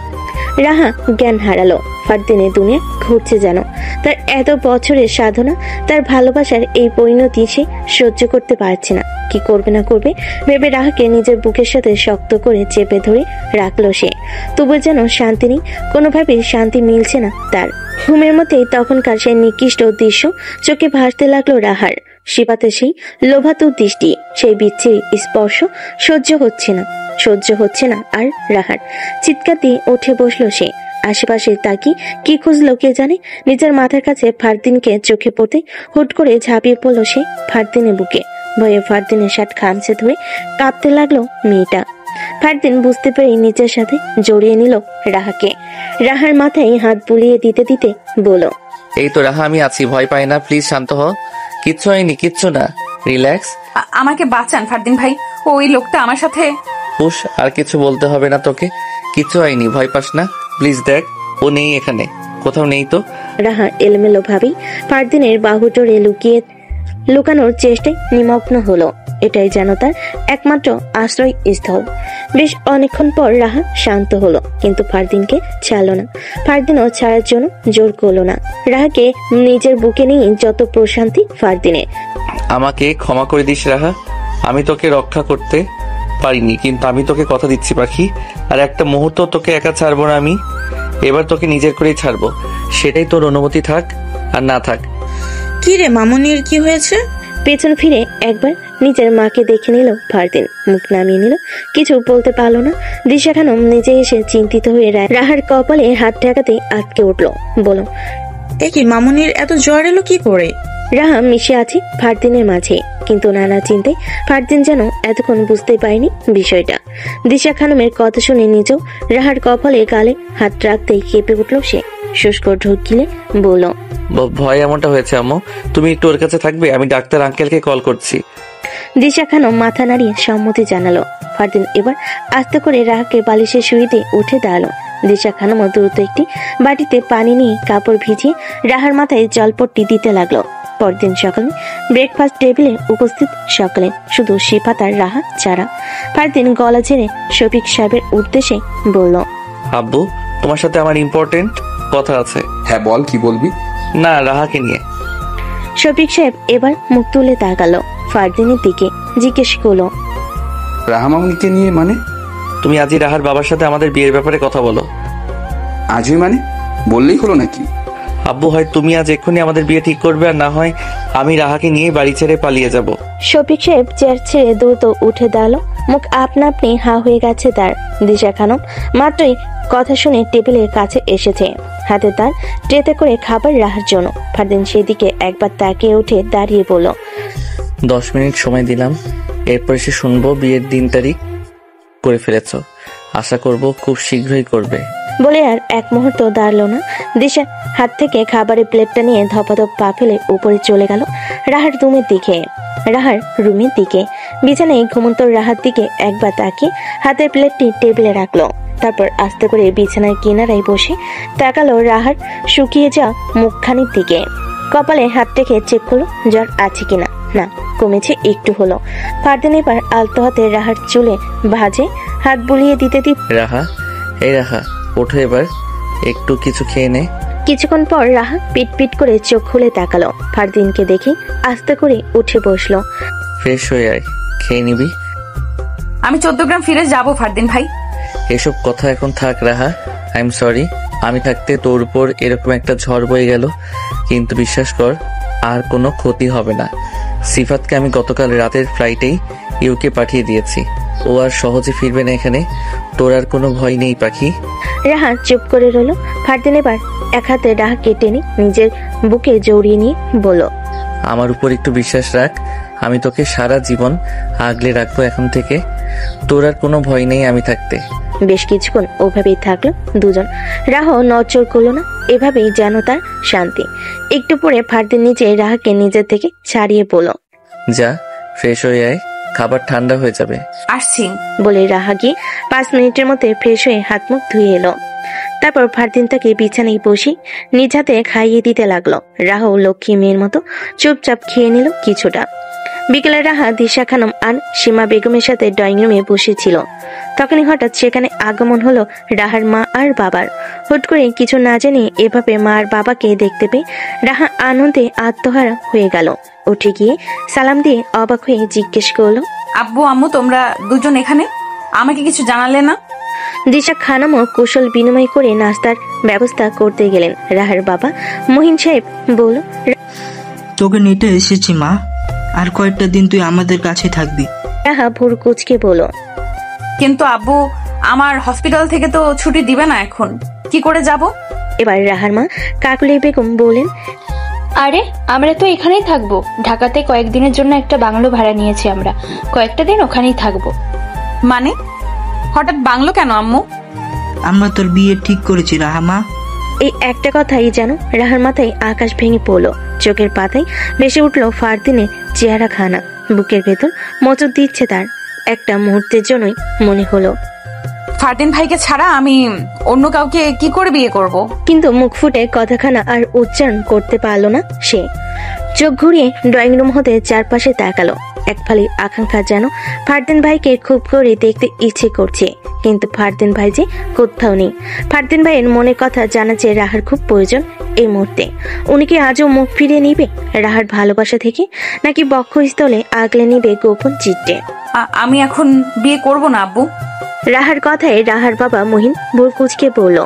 রাহা জ্ঞান হারালো। ফারদিনের দুনিয়া ঘুরছে যেন। তার এত বছরের সাধনা, তার ভালোবাসার এই পরিণতি সে সহ্য করতে পারছে না। কি করবে না করবে ভেবে রাহাকে নিজের বুকের সাথে শক্ত করে চেপে ধরে রাখলো সে। তবু যেন শান্তি নেই, কোনোভাবেই শান্তি মিলছে না তার। ঘুমের মধ্যেই তখনকার সেই নিকৃষ্ট দৃশ্য চোখে ভাসতে লাগলো রাহার। সিফাতের সেই লোভাতুর দৃষ্টি, সেই বিচ্ছিরি স্পর্শ সহ্য হচ্ছে না আর রাহার। চিৎকার দিয়ে উঠে বসলো সে। আশেপাশে তাকিয়ে কি খুঁজলো কে জানে। নিজের মাথার কাছে ফারদিনকে চোখে পড়তে হুট করে ঝাঁপিয়ে পড়লো সে ফারদিনের বুকে। ভয়ে ফারদিনের শার্ট খামচে ধরে কাঁপতে লাগলো মেয়েটা। ফারদিন বুঝতে পেরে নিজের সাথে জড়িয়ে নিল রাহাকে। রাহার মাথায় হাত বুলিয়ে দিতে দিতে বলো, এই তো রাহা, আমি আছি, ভয় পাই না, প্লিজ শান্ত হ, কিচ্ছু হয়নি, কিচ্ছু না, রিল্যাক্স। আমাকে বাঁচান ফারদিন ভাই, ওই লোকটা আমার সাথে। হুশ, আর কিছু বলতে হবে না তোকে, কিচ্ছু হয়নি, ভয় পাস না, প্লিজ দেখ, ও নেই এখানে, কোথাও নেই তো। রাহা এলোমেলো ভাবেই ফারদিনের বাহুজোড়ে লুকানোর চেষ্টায় নিমগ্ন হলো। এটাই যেন তার একমাত্র আশ্রয় স্থল। বেশ অনেকক্ষণ পর রাহা শান্ত হলো, কিন্তু ফারদিনকে ছাড়লো না। ফারদিনও ছাড়ার জন্য জোর করলো না। রাহাকে নিজের বুকে নিয়ে যত প্রশান্তি ফারদিনের। আমাকে ক্ষমা করে দিস রাহা, আমি তোকে রক্ষা করতে পারিনি, কিন্তু আমি তোকে কথা দিচ্ছি পাখি, আর একটা মুহূর্ত তোকে একা ছাড়বো না আমি। এবার তোকে নিজের করেই ছাড়বো, সেটাই তোর অনুমতি থাক আর না থাক। কি রে মামুনির কি হয়েছে? পেছন ফিরে একবার নিজের মাকে দেখে নিল ফারদিন, মুখ নামিয়ে নিল, কিছু বলতে পারলো না। দিশা খানম নিজে এসে চিন্তিত হয়ে রাহার কপালে হাত ঠেকাতে আটকে উঠলো, বলো, এ কি মামুনির এত জ্বর এলো কি করে? রাহা মিশে আছে ফারদিনের মাঝে, কিন্তু নানা চিন্তায় ফারদিন যেন এতক্ষণ বুঝতে পারেনি বিষয়টা। দিশা খানমের কথা শুনে নিজেও রাহার কপালে গালে হাত রাখতেই কেঁপে উঠল সে। শুষ্ক ঢোক গিলে বলল, ভয় এমনটা হয়েছে আম্মু, তুমি একটু ওর কাছে থাকবে, আমি ডাক্তার আঙ্কেলকে কল করছি। দিশা খানম মাথা নাড়িয়ে সম্মতি জানালো। ফারদিন এবার আস্তে করে রাহাকে বালিশে শুয়ে দিয়ে উঠে দাঁড়ালো। দিশা খানম দ্রুত একটি বাটিতে পানি নিয়ে কাপড় ভিজিয়ে রাহার মাথায় জলপট্টি দিতে লাগলো। পরদিন সকালে ব্রেকফাস্ট টেবিলে উপস্থিত সকলে, শুধু সিফাত আর রাহা ছাড়া। ফারদিন গলা ঝেড়ে শফিক সাহেবের উদ্দেশ্যে বলল, আব্বু, তোমার সাথে আমার ইম্পর্টেন্ট কথা আছে। হ্যাঁ বল, কি বলবি? না, রাহাকে নিয়ে। শফিক সাহেব এবার মুখ তুলে তাকালো ফারদিনের দিকে, জিজ্ঞেস করলো, রাহা মামুনিকে নিয়ে মানে? তুমি আজই রাহার বাবার সাথে আমাদের বিয়ের ব্যাপারে কথা বলো। আজই মানে? বললেই হলো নাকি? আব্বু, হয় তুমি আজ এক্ষুনি আমাদের বিয়ে ঠিক করবে, আর না হয় আমি রাহাকে নিয়ে বাড়ি ছেড়ে পালিয়ে যাব। শফিক সাহেব চেয়ার ছেড়ে দ্রুত উঠে দাঁড়ালো, মুখ আপনা আপনি হা হয়ে গেছে তার। দিশা খানম মাত্রই কথা শুনে টেবিলের কাছে এসেছে, হাতে তার ট্রেতে করে খাবার রাহার জন্য। ফারদিন সেদিকে একবার তাকিয়ে উঠে দাঁড়িয়ে বলল, 10 মিনিট সময় দিলাম, এরপর এসে শুনবো বিয়ের দিন তারিখ করে ফেলেছ, আশা করব খুব শীঘ্রই করবে। বলে আর এক মুহূর্ত দাঁড়ালো না। দিশা হাত থেকে খাবারের প্লেটটা নিয়ে ধপাধপ পা ফেলে উপরে চলে গেল রাহার রুমের দিকে। বিছানায় ঘুমন্ত রাহার দিকে একবার তাকিয়ে হাতের প্লেটটি টেবিলে রাখলো। তারপর আস্তে করে বিছানার কিনারায় বসে তাকালো রাহার শুকিয়ে যাওয়া মুখখানির দিকে। কপালে হাত রেখে চেক করলো জ্বর আছে কিনা। না, কমেছে একটু হলো। ফারদিন এবার আলতো হাতে রাহার চুলে ভাঁজে হাত বুলিয়ে দিতে রাহা, এই রাহা, ওঠো এবার, একটু কিছু খেয়ে নে। কিছুক্ষণ পর রাহা পিট পিট করে চোখ খুলে তাকালো। ফারদিনকে দেখে আস্তে করে উঠে বসলো। ফ্রেশ হয়ে আয়, খেয়ে নিবি। আমি 14 গ্রাম ফিরে যাবো ফারদিন ভাই। এসব কথা এখন থাক রাহা, আই এম সরি। আমি থাকতে তোর উপর এরকম একটা ঝড় বয়ে গেল, কিন্তু বিশ্বাস কর আর কোনো ক্ষতি হবে না। সিফাতকে আমি গতকাল রাতের ফ্লাইটেই ইউকে পাঠিয়ে দিয়েছি, ও আর সহজে ফিরবে না এখানে। তোর আর কোনো ভয় নেই পাখি। রাহা চুপ করে রইল। ফারদিন এবার এক হাতে রাহাকে টেনে নিজের বুকে জড়িয়ে নিয়ে বলল, আমার উপর একটু বিশ্বাস রাখ, আমি তোকে সারা জীবন আগলে রাখবো এখন থেকে। তোর আর কোনো ভয় নেই আমি থাকতে। বেশ কিছুক্ষণ ওভাবেই থাকলো দুজন। রাহা নড়চড় করলো না, এভাবেই যেন তার শান্তি। একটু পরে ফারদিন নিজে রাহাকে নিজের থেকে ছাড়িয়ে বলল, যা ফ্রেশ হয়ে আয়, খাবার ঠান্ডা হয়ে যাবে। আসছি। বলে রাহা গিয়ে 5 মিনিটের মধ্যে ফ্রেশ হয়ে হাত মুখ ধুয়ে এলো। তারপর ফারদিন তাকে বিছানায় বসে নিজ হাতে খাইয়ে দিতে লাগলো। রাহাও লক্ষ্মী মেয়ের মতো চুপচাপ খেয়ে নিল কিছুটা। বিকেলে রাহা দিশা খানম আর সীমা বেগমের সাথে ড্রয়িং রুমে বসেছিল। তখনই হঠাৎ সেখানে আগমন হলো রাহার মা আর বাবার। হুট করে কিছু না জানিয়ে এভাবে মা আর বাবাকে দেখতে পেয়ে রাহা আনন্দে আত্মহারা হয়ে গেল। উঠে গিয়ে সালাম দিয়ে অবাক হয়ে জিজ্ঞেস করলো, আব্বু আম্মু তোমরা দুজন এখানে? আমাকে কিছু জানালে না? দিশা খানমও কুশল বিনিময় করে নাস্তার ব্যবস্থা করতে গেলেন। রাহার বাবা মহিন সাহেব বলল, তোকে নিতে এসেছি মা, আর কয়েকটা দিন তুই আমাদের কাছে থাকবি। রাহা ভুর কুচকে বলল, কিন্তু আব্বু আমার হসপিটাল থেকে তো ছুটি দিবে না, এখন কি করে যাব? এবার রাহার মা কাকলি বেগম বলেন, আরে আমরা তো এখানেই থাকবো। ঢাকাতে কয়েকদিনের জন্য একটা বাংলো ভাড়া নিয়েছি আমরা, কয়েকটা দিন ওখানেই থাকবো। মানে হঠাৎ বাংলো কেন আম্মু? আমরা তোর বিয়ে ঠিক করেছি রাহামা। এই একটা কথাই যেন রাহার মাথায় আকাশ ভেঙে পড়লো। চোখের পাতায় ভেসে উঠলো ফারদিনের চেহারা খানা। বুকের ভেতর মোচড় দিচ্ছে তার। একটা মুহূর্তের জন্যই মনে হলো ফারদিন ভাইকে ছাড়া আমি অন্য কাউকে কি করে বিয়ে করব। কিন্তু মুখ ফুটে কথাখানা আর উচ্চারণ করতে পারলো না সে। চোখ ঘুরিয়ে ড্রয়িং রুম হতে চারপাশে তাকালো। এক ফালি আকাঙ্ক্ষা যেন ফারদিন ভাইকে খুব করে দেখতে ইচ্ছে করছে, কিন্তু ফারদিন ভাই যে কোথাও নেই। ফারদিন ভাইয়ের মনের কথা জানা যে রাহার খুব প্রয়োজন এই মুহূর্তে। উনি কি আজও মুখ ফিরিয়ে নিবে রাহার ভালোবাসা থেকে, নাকি বক্ষস্থলে আগলে নিবে গোপন চিত্রে? আমি এখন বিয়ে করব না আব্বু। রাহার কথায় রাহার বাবা মহিন ভুর কুচকে বলল,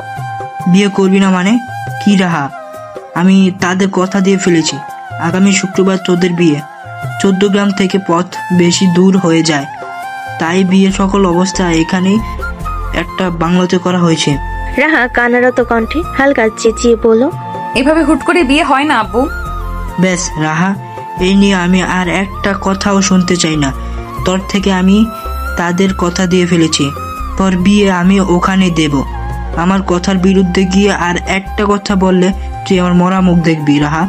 বিয়ে করবি না মানে কি রাহা? আমি তাদের কথা দিয়ে ফেলেছি, আগামী শুক্রবার তোদের বিয়ে। 14 গ্রাম থেকে পথ বেশি দূর হয়ে যায়, তাই বিয়ে সকল অবস্থা এখানেই একটা বাংলাতে করা হয়েছে। রাহা কান্নারত কণ্ঠে হালকা চেঁচিয়ে বলল, এভাবে হুট করে বিয়ে হয় না আব্বু। ব্যাস রাহা, এই নিয়ে আমি আর একটা কথাও শুনতে চাই না। তোর থেকে আমি তাদের কথা দিয়ে ফেলেছি, তোর বিয়ে আমি ওখানে দেব। আমার কথার বিরুদ্ধে গিয়ে আর একটা কথা বললে তুই আমার মরা মুখ দেখবি রাহা।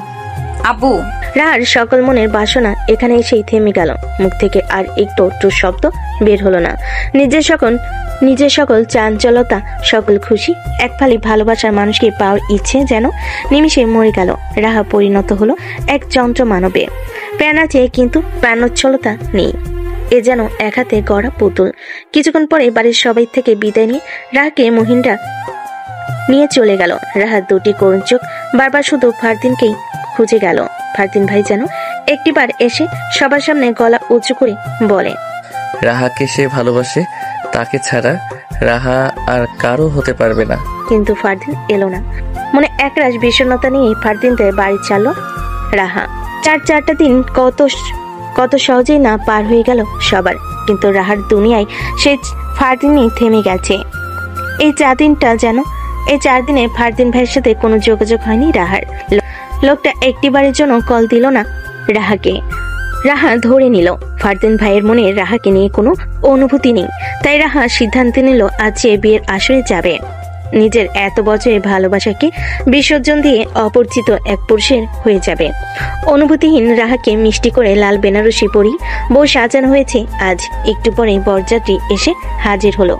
আব্বু। রাহার সকল মনের বাসনা এখানে এসেই থেমে গেল। মুখ থেকে আর একটু শব্দ বের হলো না। নিজের সকল চাঞ্চলতা, সকল খুশি, এক ফালি ভালোবাসার মানুষকে পাওয়ার ইচ্ছে যেন নিমিষে মরে গেল। রাহা পরিণত হলো এক যন্ত্র মানবে। প্রাণ আছে কিন্তু প্রাণোচ্ছলতা নেই। এ যেন এক হাতে গড়া পুতুল। কিছুক্ষণ পরে বাড়ির সবাই থেকে বিদায় নিয়ে রাহাকে মহিনরা নিয়ে চলে গেল। রাহার দুটি করুণ চোখ বারবার শুধু ফারদিনকেই খুঁজে গেল। ফারদিন ভাই যেন একটিবার এসে সবার সামনে গলা উঁচু করে বলে, রাহাকে সে ভালোবাসে, তাকে ছাড়া রাহা আর কারো হতে পারবে না। কিন্তু ফারদিন এলো না। মনে একরাশ বিষণ্ণতা নিয়ে ফারদিনদের বাড়ি চাললো রাহা। চারটা দিন কত সহজেই না পার হয়ে গেল সবার, কিন্তু রাহার দুনিয়ায় সে ফারদিনই থেমে গেছে। এই 4 দিনে ফারদিন ভাইয়ের সাথে কোনো যোগাযোগ হয়নি রাহার। লোকটা একটিবারের জন্য কল দিল না রাহাকে। রাহা ধরে নিল ফারদিন ভাইয়ের মনে রাহাকে নিয়ে কোনো অনুভূতি নেই। তাই রাহা সিদ্ধান্ত নিল আজ বিয়ের আসরে যাবে। নিজের এত বছরের ভালোবাসাকে বিসর্জন দিয়ে অপরিচিত এক পুরুষের হয়ে যাবে। অনুভূতিহীন রাহাকে মিষ্টি করে লাল বেনারসি পরি বউ সাজানো হয়েছে। আজ একটু পরেই বরযাত্রী এসে হাজির হলো।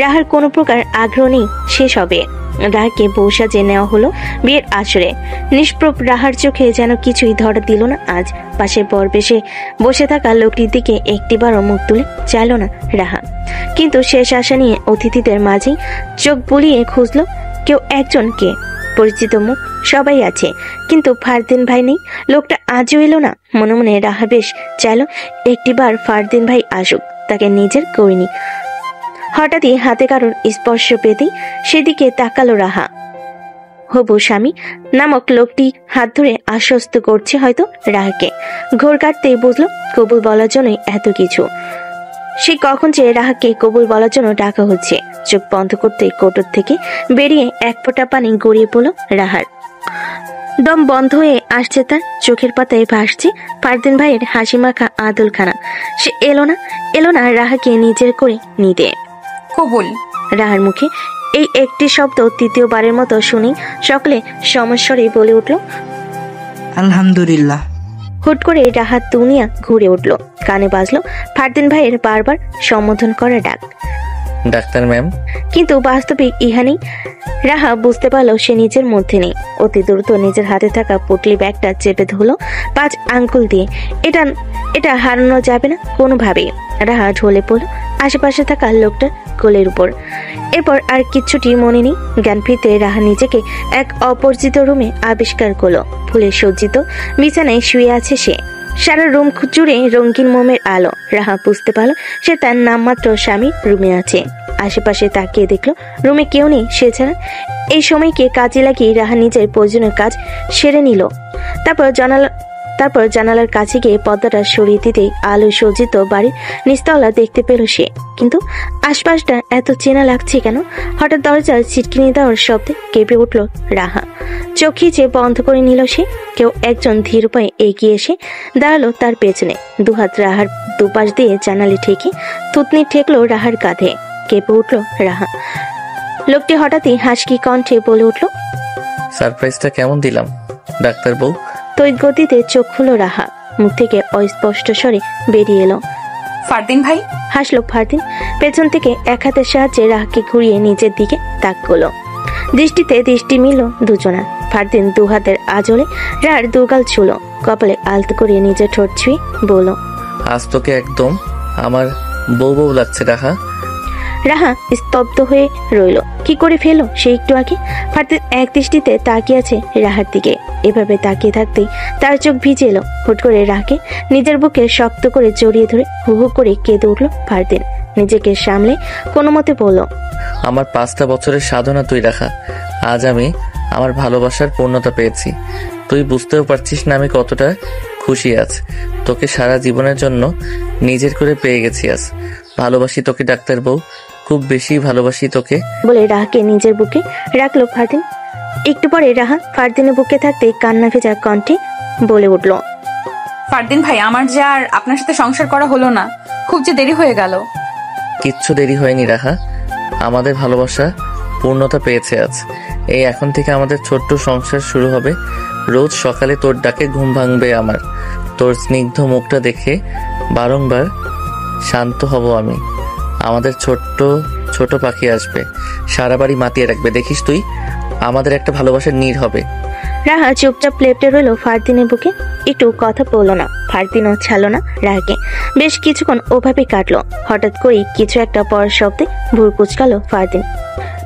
রাহার কোনো প্রকার আগ্রহ নেই শেষ হবে। রাহাকে বউ সাজিয়ে নেওয়া হলো বিয়ের আসরে। নিষ্প্রভ রাহার চোখে যেন কিছুই ধরা দিল না আজ। পাশে বর বেশে বসে থাকা লোকটির দিকে একটিবারও মুখ তুলে চাইল না রাহা। কিন্তু শেষ আশা নিয়ে অতিথিদের মাঝেই চোখ বুলিয়ে খুঁজলো কেউ একজনকে। পরিচিত মুখ সবাই আছে, কিন্তু ফারদিন ভাই নেই। লোকটা আজও এলো না। মনে মনে রাহা বেশ চাইল একটিবার ফারদিন ভাই আসুক, তাকে নিজের করিনি। হঠাৎই হাতে কারোর স্পর্শ পেতেই সেদিকে তাকালো রাহা। হবু স্বামী নামক লোকটি হাত ধরে আশ্বস্ত করছে হয়তো রাহাকে। ঘোর কাটতেই বুঝলো কবুল বলার জন্যই এত কিছু। সে কখন যে রাহাকে কবুল বলার জন্য ডাকা হচ্ছে। চোখ বন্ধ করতে কোটর থেকে বেরিয়ে এক ফোঁটা পানি গড়িয়ে পড়লো রাহার। দম বন্ধ হয়ে আসছে তার, চোখের পাতায় ভাসছে ফারদিন ভাইয়ের হাসি মাখা আদলখানা। সে এলো না রাহাকে নিজের করে নিতে। কবুল। রাহার মুখে এই একটি শব্দ তৃতীয়বারের মতো শুনেই সকলে সমস্বরে বলে উঠল আলহামদুলিল্লাহ। হুট করে রাহার দুনিয়া ঘুরে উঠল। কানে বাজলো ফারদিন ভাইয়ের বারবার সম্বোধন করা ডাক, ডাক্তার ম্যাম। কিন্তু বাস্তবিক ইহা নেই। রাহা বুঝতে পারলো সে নিজের মধ্যে নেই। অতি দ্রুত নিজের হাতে থাকা পুটলি ব্যাগটা চেপে ধরলো 5 আঙ্গুল দিয়ে। এটা হারানো যাবে না কোনোভাবেই। রাহা ঢলে পড়ল আশেপাশে থাকা লোকটার কোলের উপর। এরপর আর কিচ্ছুটি মনে নেই। জ্ঞান ফিরতে রাহা নিজেকে এক অপরিচিত রুমে আবিষ্কার করলো। ফুলে সজ্জিত বিছানায় শুয়ে আছে সে। সারা রুম জুড়ে রঙিন মোমের আলো। রাহা বুঝতে পারলো সে তার নামমাত্র স্বামীর রুমে আছে। আশেপাশে তাকিয়ে দেখলো রুমে কেউ নেই সে ছাড়া। এই সময়কে কাজে লাগিয়ে রাহা নিজের প্রয়োজনীয় কাজ সেরে নিল। তারপর জানালার কাছে গিয়ে পর্দাটা সরিয়ে দিতেই আলো সজ্জিত বাড়ির নিচতলা দেখতে পেল সে। কিন্তু আশপাশটা এত চেনা লাগছে কেন? হঠাৎ দরজার ছিটকিনি দেওয়ার শব্দে কেঁপে উঠল রাহা। চোখ খিচে বন্ধ করে নিল সে। কেউ একজন ধীর পায়ে এগিয়ে এসে দাঁড়ালো তার পেছনে। দুহাত রাহার দুপাশ দিয়ে জানালে ঠেকে থুতনি ঠেকলো রাহার কাঁধে। কেঁপে উঠল রাহা। লোকটি হঠাৎই হাসকি কণ্ঠে বলে উঠল, সারপ্রাইজটা কেমন দিলাম ডাক্তার বউ? তৈত গতিতে চোখ খুলো রাহা। মুখ থেকে অস্পষ্ট স্বরে বেরিয়ে এলো, ফারদিন ভাই। হাসলো ফারদিন। পেছন থেকে এক হাতের সাহায্যে রাহাকে ঘুরিয়ে নিজের দিকে তাক করলো। দৃষ্টিতে দৃষ্টি মিলল দুজনা। ফারদিন দু হাতের আঁচলে রাহার দুগাল ছুলো, কপালে আলতো করে নিজের ঠোঁট ছুঁয়ে বলল, আজ তোকে একদম আমার বউ বউ লাগছে রাহা। রাহা স্তব্ধ হয়ে রইল। কি করে ফেলো সে একটু আগে? ফারদিন এক দৃষ্টিতে তাকিয়ে আছে রাহার দিকে। এভাবে তাকিয়ে থাকতেই তার চোখ ভিজে এলো। হুট করে রাহাকে নিজের বুকে শক্ত করে জড়িয়ে ধরে হু হু করে কেঁদে উঠল ফারদিন। নিজেকে সামলে কোনো মতে বলল, আমার 5টা বছরের সাধনা তুই রাখা। আজ আমি আমার ভালোবাসার পূর্ণতা পেয়েছি। তুই বুঝতেও পারছিস না আমি কতটা খুশি আছি। তোকে সারা জীবনের জন্য নিজের করে পেয়ে গেছি আজ। ভালোবাসি তোকে ডাক্তার বউ, খুব বেশি ভালোবাসি তোকে বলে রাহাকে নিজের বুকে রাখলো ফারদিন। একটু পরে রাহা ফারদিনের বুকে থাকতে কান্না ভেজা কণ্ঠে বলে উঠল, ফারদিন ভাই, আমার যে আর আপনার সাথে সংসার করা হলো না, খুব যে দেরি হয়ে গেল। কিচ্ছু দেরি হয়নি রাহা, আমাদের ভালোবাসা পূর্ণতা পেয়েছে আজ। এই এখন থেকে আমাদের ছোট্ট সংসার শুরু হবে। রোজ সকালে তোর ডাকে ঘুম ভাঙবে আমার। তোর স্নিগ্ধ মুখটা দেখে বারংবার শান্ত হব আমি। আমাদের ছোট্ট ছোট পাখি আসবে, সারা বাড়ি মাতিয়ে রাখবে। দেখিস তুই, আমাদের একটা ভালোবাসার নীড় হবে। রাহা চুপচাপ লেপটে রইল ফারদিনের বুকে। একটু কথা বললো না। ফারদিনও ছাড়লো না রাহাকে। বেশ কিছুক্ষণ ওভাবে কাটলো। হঠাৎ করেই কিছু একটা পড়ার শব্দে ভুর কুচকালো ফারদিন।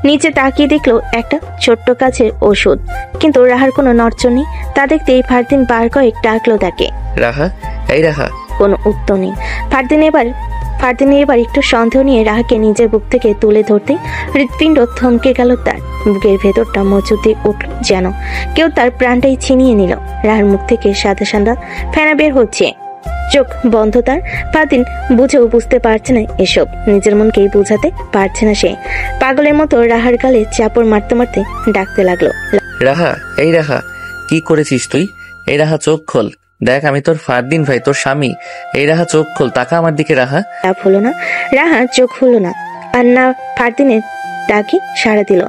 নিচে তাকিয়ে দেখলো একটা ছোট্ট কাছের ওষুধ, কিন্তু রাহার কোনো নড়চড় নেই। তা দেখতেই ফারদিন বার কয়েক ডাকলো তাকে, রাহা, এই রাহা। কোনো উত্তর নেই। ফারদিন এবার একটু সন্দেহ নিয়ে রাহাকে নিজের বুক থেকে তুলে ধরতেই হৃৎপিণ্ড থমকে গেল তার। বুকের ভেতরটা মোচড় দিয়ে উঠল যেন কেউ তার প্রাণটাই ছিনিয়ে নিল। রাহার মুখ থেকে সাদা সাদা ফেনা বের হচ্ছে। চোখ বন্ধ তার। ফারদিন বুঝেও বুঝতে পারছে না এসব। নিজের মনকেই বুঝাতে পারছে না সে। পাগলের মতো রাহার গালে চাপড় মারতে মারতে ডাকতে লাগলো, রাহা, এই রাহা, কি করেছিস তুই? এই রাহা, চোখ খোল। দেখ আমি তোর ফারদিন ভাই, তোর স্বামী। এই রাহা, চোখ খোল, তাকা আমার দিকে। রাহা লাভ হলো না। রাহা চোখ হলো না, আর না ফারদিনের ডাকে সাড়া দিল।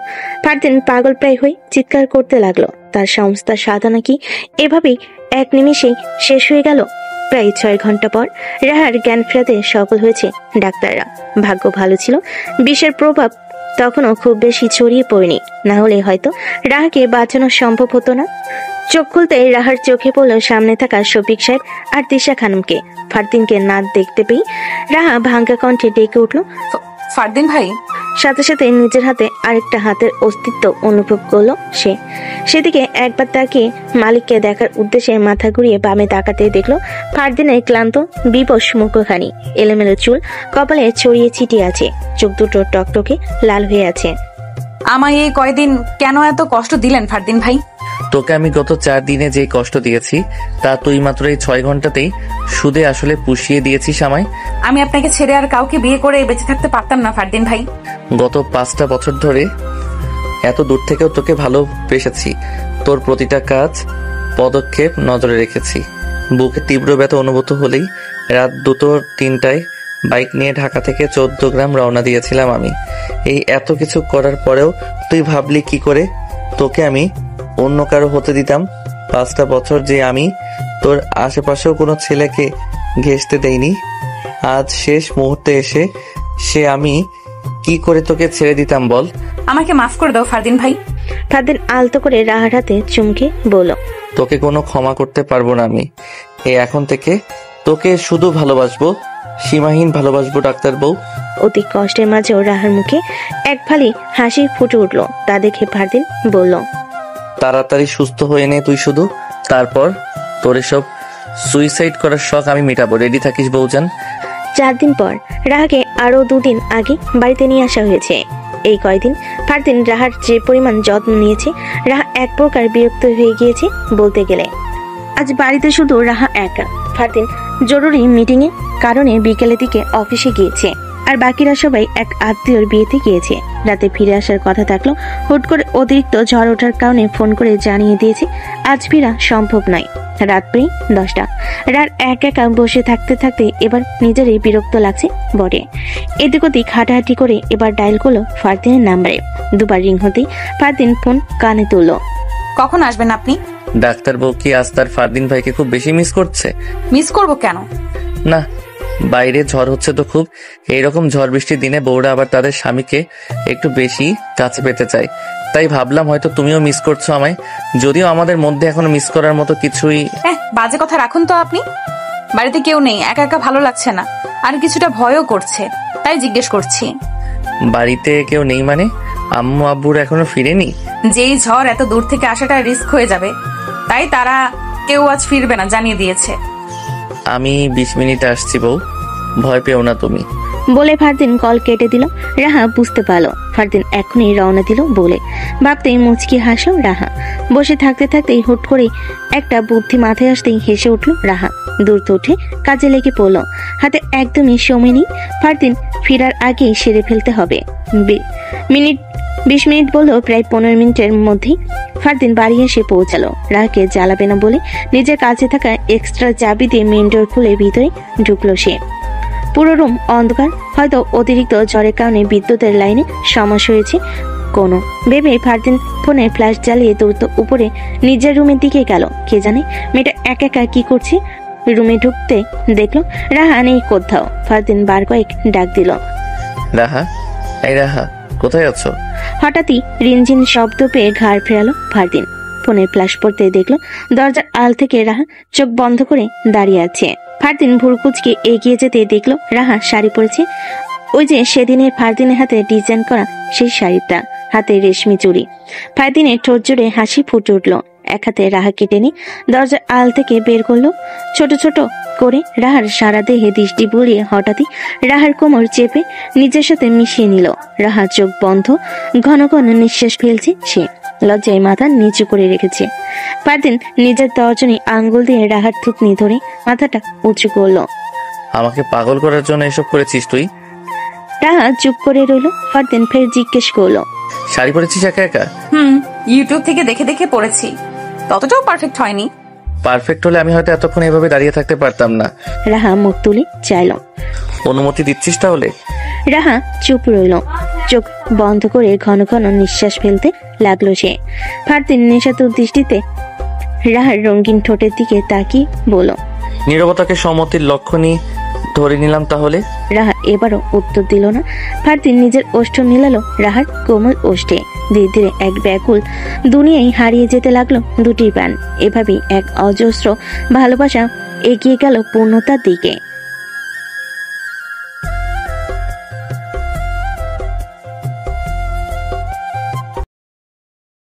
ফারদিন পাগল প্রায় হয়ে চিৎকার করতে লাগলো। তার সমস্ত সাধনা কি এভাবেই এক নিমিষেই শেষ হয়ে গেল? প্রায় 6 ঘন্টা পর রাহার জ্ঞান ফেরাতে সফল হয়েছে ডাক্তাররা। ভাগ্য ভালো ছিল, বিষের প্রভাব তখনও খুব বেশি ছড়িয়ে পড়েনি, না হলে হয়তো রাহাকে বাঁচানো সম্ভব হতো না। চোখ খুলতে রাহার চোখে পড়ল সামনে থাকা শফিক সাহেব আর তিশা খানমকে। ফারদিনকে না দেখতে পেয়ে রাহা ভাঙ্গা কণ্ঠে ডেকে উঠল, ফারদিন ভাই। সাথে সাথে নিজের হাতে আরেকটা হাতের অস্তিত্ব অনুভব করলো সে। সেদিকে একবার তাকিয়ে মালিককে দেখার উদ্দেশ্যে মাথা ঘুরিয়ে বামে তাকাতে দেখলো ফারদিনের ক্লান্ত বিবশ মুখখানি। এলোমেলো চুল কপালে ছড়িয়ে ছিটিয়ে আছে, চোখ দুটো টকটকে লাল হয়ে আছে। আমায় এই কয়দিন কেন এত কষ্ট দিলেন ফারদিন ভাই? তোকে আমি গত 4 দিনে যে কষ্ট দিয়েছি তা তুই মাত্র এই 6 ঘন্টাতেই সুদে আসলে পুষিয়ে দিয়েছিস আমায়। আমি আপনাকে ছেড়ে আর কাউকে বিয়ে করে বেঁচে থাকতে পারতাম না ফারদিন ভাই। গত 5টা বছর ধরে এত দূর থেকেও তোকে ভালোবেসেছি। তোর প্রতিটা কাজ পদক্ষেপ নজরে রেখেছি। বুকে তীব্র ব্যথা অনুভূত হলেই রাত 2-3টায় বাইক নিয়ে ঢাকা থেকে 14 গ্রাম রওনা দিয়েছিলাম আমি। এই এত কিছু করার পরেও তুই ভাবলি কি করে তোকে আমি অন্য কারো হতে দিতাম? 5টা বছর যে আমি তোর আশেপাশেও কোনো ছেলেকে ঘেঁষতে দেইনি, আজ শেষ মুহূর্তে এসে সে আমি কি করে তোকে ছেড়ে দিতাম বল? আমাকে মাফ করে দাও ফারদিন ভাই। ফারদিন আলতো করে রাহার হাতে চুমকে বলল, তোকে কোনো ক্ষমা করতে পারবো না আমি। এখন থেকে তোকে শুধু ভালোবাসবো, সীমাহীন ভালোবাসবো ডাক্তার বউ। অতি কষ্টের মাঝেও রাহার মুখে এক ফালি হাসি ফুটে উঠল। তা দেখে ফারদিন বলল, তাড়াতাড়ি সুস্থ হয়ে নে তুই শুধু, তারপর তোর এসব সুইসাইড করার শখ আমি মেটাবো। রেডি থাকিস বউজান। 4 দিন পর রাহাকে আরো 2 দিন আগে বাড়িতে নিয়ে আসা হয়েছে। এই কয়দিন ফারদিন রাহার যে পরিমাণ যত্ন নিয়েছে, রাহা এক প্রকার বিরক্ত হয়ে গিয়েছে বলতে গেলে। আজ বাড়িতে শুধু রাহা একা। ফারদিন জরুরি মিটিং এর কারণে বিকেলের দিকে অফিসে গিয়েছে, আর বাকিরা সবাই এক আত্মীয়র বিয়েতে গিয়েছে। রাতে ফিরে আসার কথা থাকলো, হুট করে অতিরিক্ত ঝড় ওঠার কারণে ফোন করে জানিয়ে দিয়েছে আজ ফেরা সম্ভব নয়। রাত প্রায় 10টা। রাত একা বসে থাকতে থাকতে এবার নিজেরই বিরক্ত লাগছে বটে। এদিক ওদিক হাঁটাহাঁটি করে এবার ডায়াল করলো ফারদিনের নাম্বারে। 2বার রিং হতেই ফারদিন ফোন কানে তুলল। কখন আসবেন আপনি? ডাক্তার বউ কি আজ তার ফারদিন ভাইকে খুব বেশি মিস করছে? মিস করব কেন? না, বাইরে ঝড় হচ্ছে তো খুব। এইরকম ঝড় বৃষ্টির দিনে বউরা আবার তাদের স্বামীকে একটু বেশি কাছে পেতে চায়। তাই ভাবলাম হয়তো তুমিও মিস করছো আমায়, যদিও আমাদের মধ্যে এখনো মিস করার মতো কিছুই। বাজে কথা রাখুন তো আপনি। বাড়িতে কেউ নেই, একা একা ভালো লাগছে না, আর কিছুটা ভয়ও করছে, তাই জিজ্ঞেস করছি। বাড়িতে কেউ নেই মানে? আম্মু আব্বুর এখনো ফিরেনি? যেই ঝড় এত দূর থেকে আসাটা রিস্ক হয়ে যাবে, তাই তারা কেউ আজ ফিরবে না জানিয়ে দিয়েছে। আমি 20 মিনিটে আসছি বউ, ভয় পেও না তুমি। বলে ফারদিন কল কেটে দিল। রাহা বুঝতে পারলো ফারদিন এখনই রওনা দিল বলে। ভাবতেই মুচকি হাসলো রাহা। বসে থাকতে থাকতেই হুট করে একটা বুদ্ধি মাথায় আসতেই হেসে উঠল রাহা। দ্রুত উঠে কাজে লেগে পড়লো। হাতে একদমই সময় নেই, ফারদিন ফেরার আগেই সেরে ফেলতে হবে। 20 মিনিট বললো, প্রায় 15 মিনিটের মধ্যেই ফারদিন বাড়ি এসে পৌঁছালো। রাহাকে জ্বালাবে না বলে নিজের কাছে থাকা এক্সট্রা চাবি দিয়ে মেইন ডোর খুলে ভিতরে ঢুকলো সে। পুরো রুম অন্ধকার, হয়তো অতিরিক্ত ঝড়ের কারণে বিদ্যুতের লাইনে সমস্যা হয়েছে কোনো ভেবে ফারদিন ফোনের ফ্ল্যাশ জ্বালিয়ে দ্রুত উপরে নিজের রুমের দিকে গেল। কে জানে মেয়েটা একা একা কি করছে। রুমে ঢুকতে দেখলো রাহা নেই কোথাও। ফারদিন বার কয়েক ডাক দিল, রাহা, এই রাহা, কোথায় আছো? হঠাৎই রিনঝিন শব্দ পেয়ে ঘাড় ফেরালো ফারদিন। ফোনের ফ্ল্যাশ পড়তে দেখলো দরজার আল থেকে রাহা চোখ বন্ধ করে দাঁড়িয়ে আছে। ফারদিন ভুরকুচকে এগিয়ে যেতে দেখলো রাহা শাড়ি পরেছে, ওই যে সেদিনের ফারদিনের হাতে ডিজাইন করা সেই শাড়িটা, হাতে রেশমি চুড়ি। ফারদিনের ঠোঁট জুড়ে হাসি ফুটে উঠলো। এক হাতে রাহাকে টেনে দরজার আল থেকে বের করলো। ছোট ছোট করে রাহার সারা দেহে দৃষ্টি বুলিয়ে হঠাৎই রাহার কোমর চেপে নিজের সাথে মিশিয়ে নিল। রাহার চোখ বন্ধ, ঘন ঘন নিঃশ্বাস ফেলছে সে। লজ্জায় মাথা নিচু করে রেখেছে। ফারদিন নিজের তর্জনী আঙ্গুল দিয়ে রাহার থুতনি ধরে মাথাটা উঁচু করলো। আমাকে পাগল করার জন্য এসব করেছিস তুই? রাহা চুপ করে রইল। ফারদিন ফের জিজ্ঞেস করলো, শাড়ি পরেছিস একা একা? ইউটিউব থেকে দেখে দেখে পড়েছি, ততটাও পারফেক্ট হয়নি। পারফেক্ট হলে আমি হয়তো এতক্ষণ এভাবে দাঁড়িয়ে থাকতে পারতাম না। রাহা মুখ তুলে চাইল। অনুমতি দিচ্ছিস তাহলে? রাহা চুপ রইল। চোখ বন্ধ করে ঘন ঘন নিঃশ্বাস ফেলতে লাগলো সে। ফারদিন নেশাতুর দৃষ্টিতে রাহার রঙিন ঠোঁটের দিকে তাকিয়ে বলল, নীরবতাকে সম্মতির লক্ষণই ধরে নিলাম তাহলে। রাহা এবারও উত্তর দিল না। ফারদিন নিজের ওষ্ঠ মিলালো রাহার কোমল ওষ্ঠে। ধীরে ধীরে এক ব্যাকুল দুনিয়ায় হারিয়ে যেতে লাগলো দুটি প্রাণ। এভাবেই এক অজস্র ভালোবাসা এগিয়ে গেল পূর্ণতার দিকে।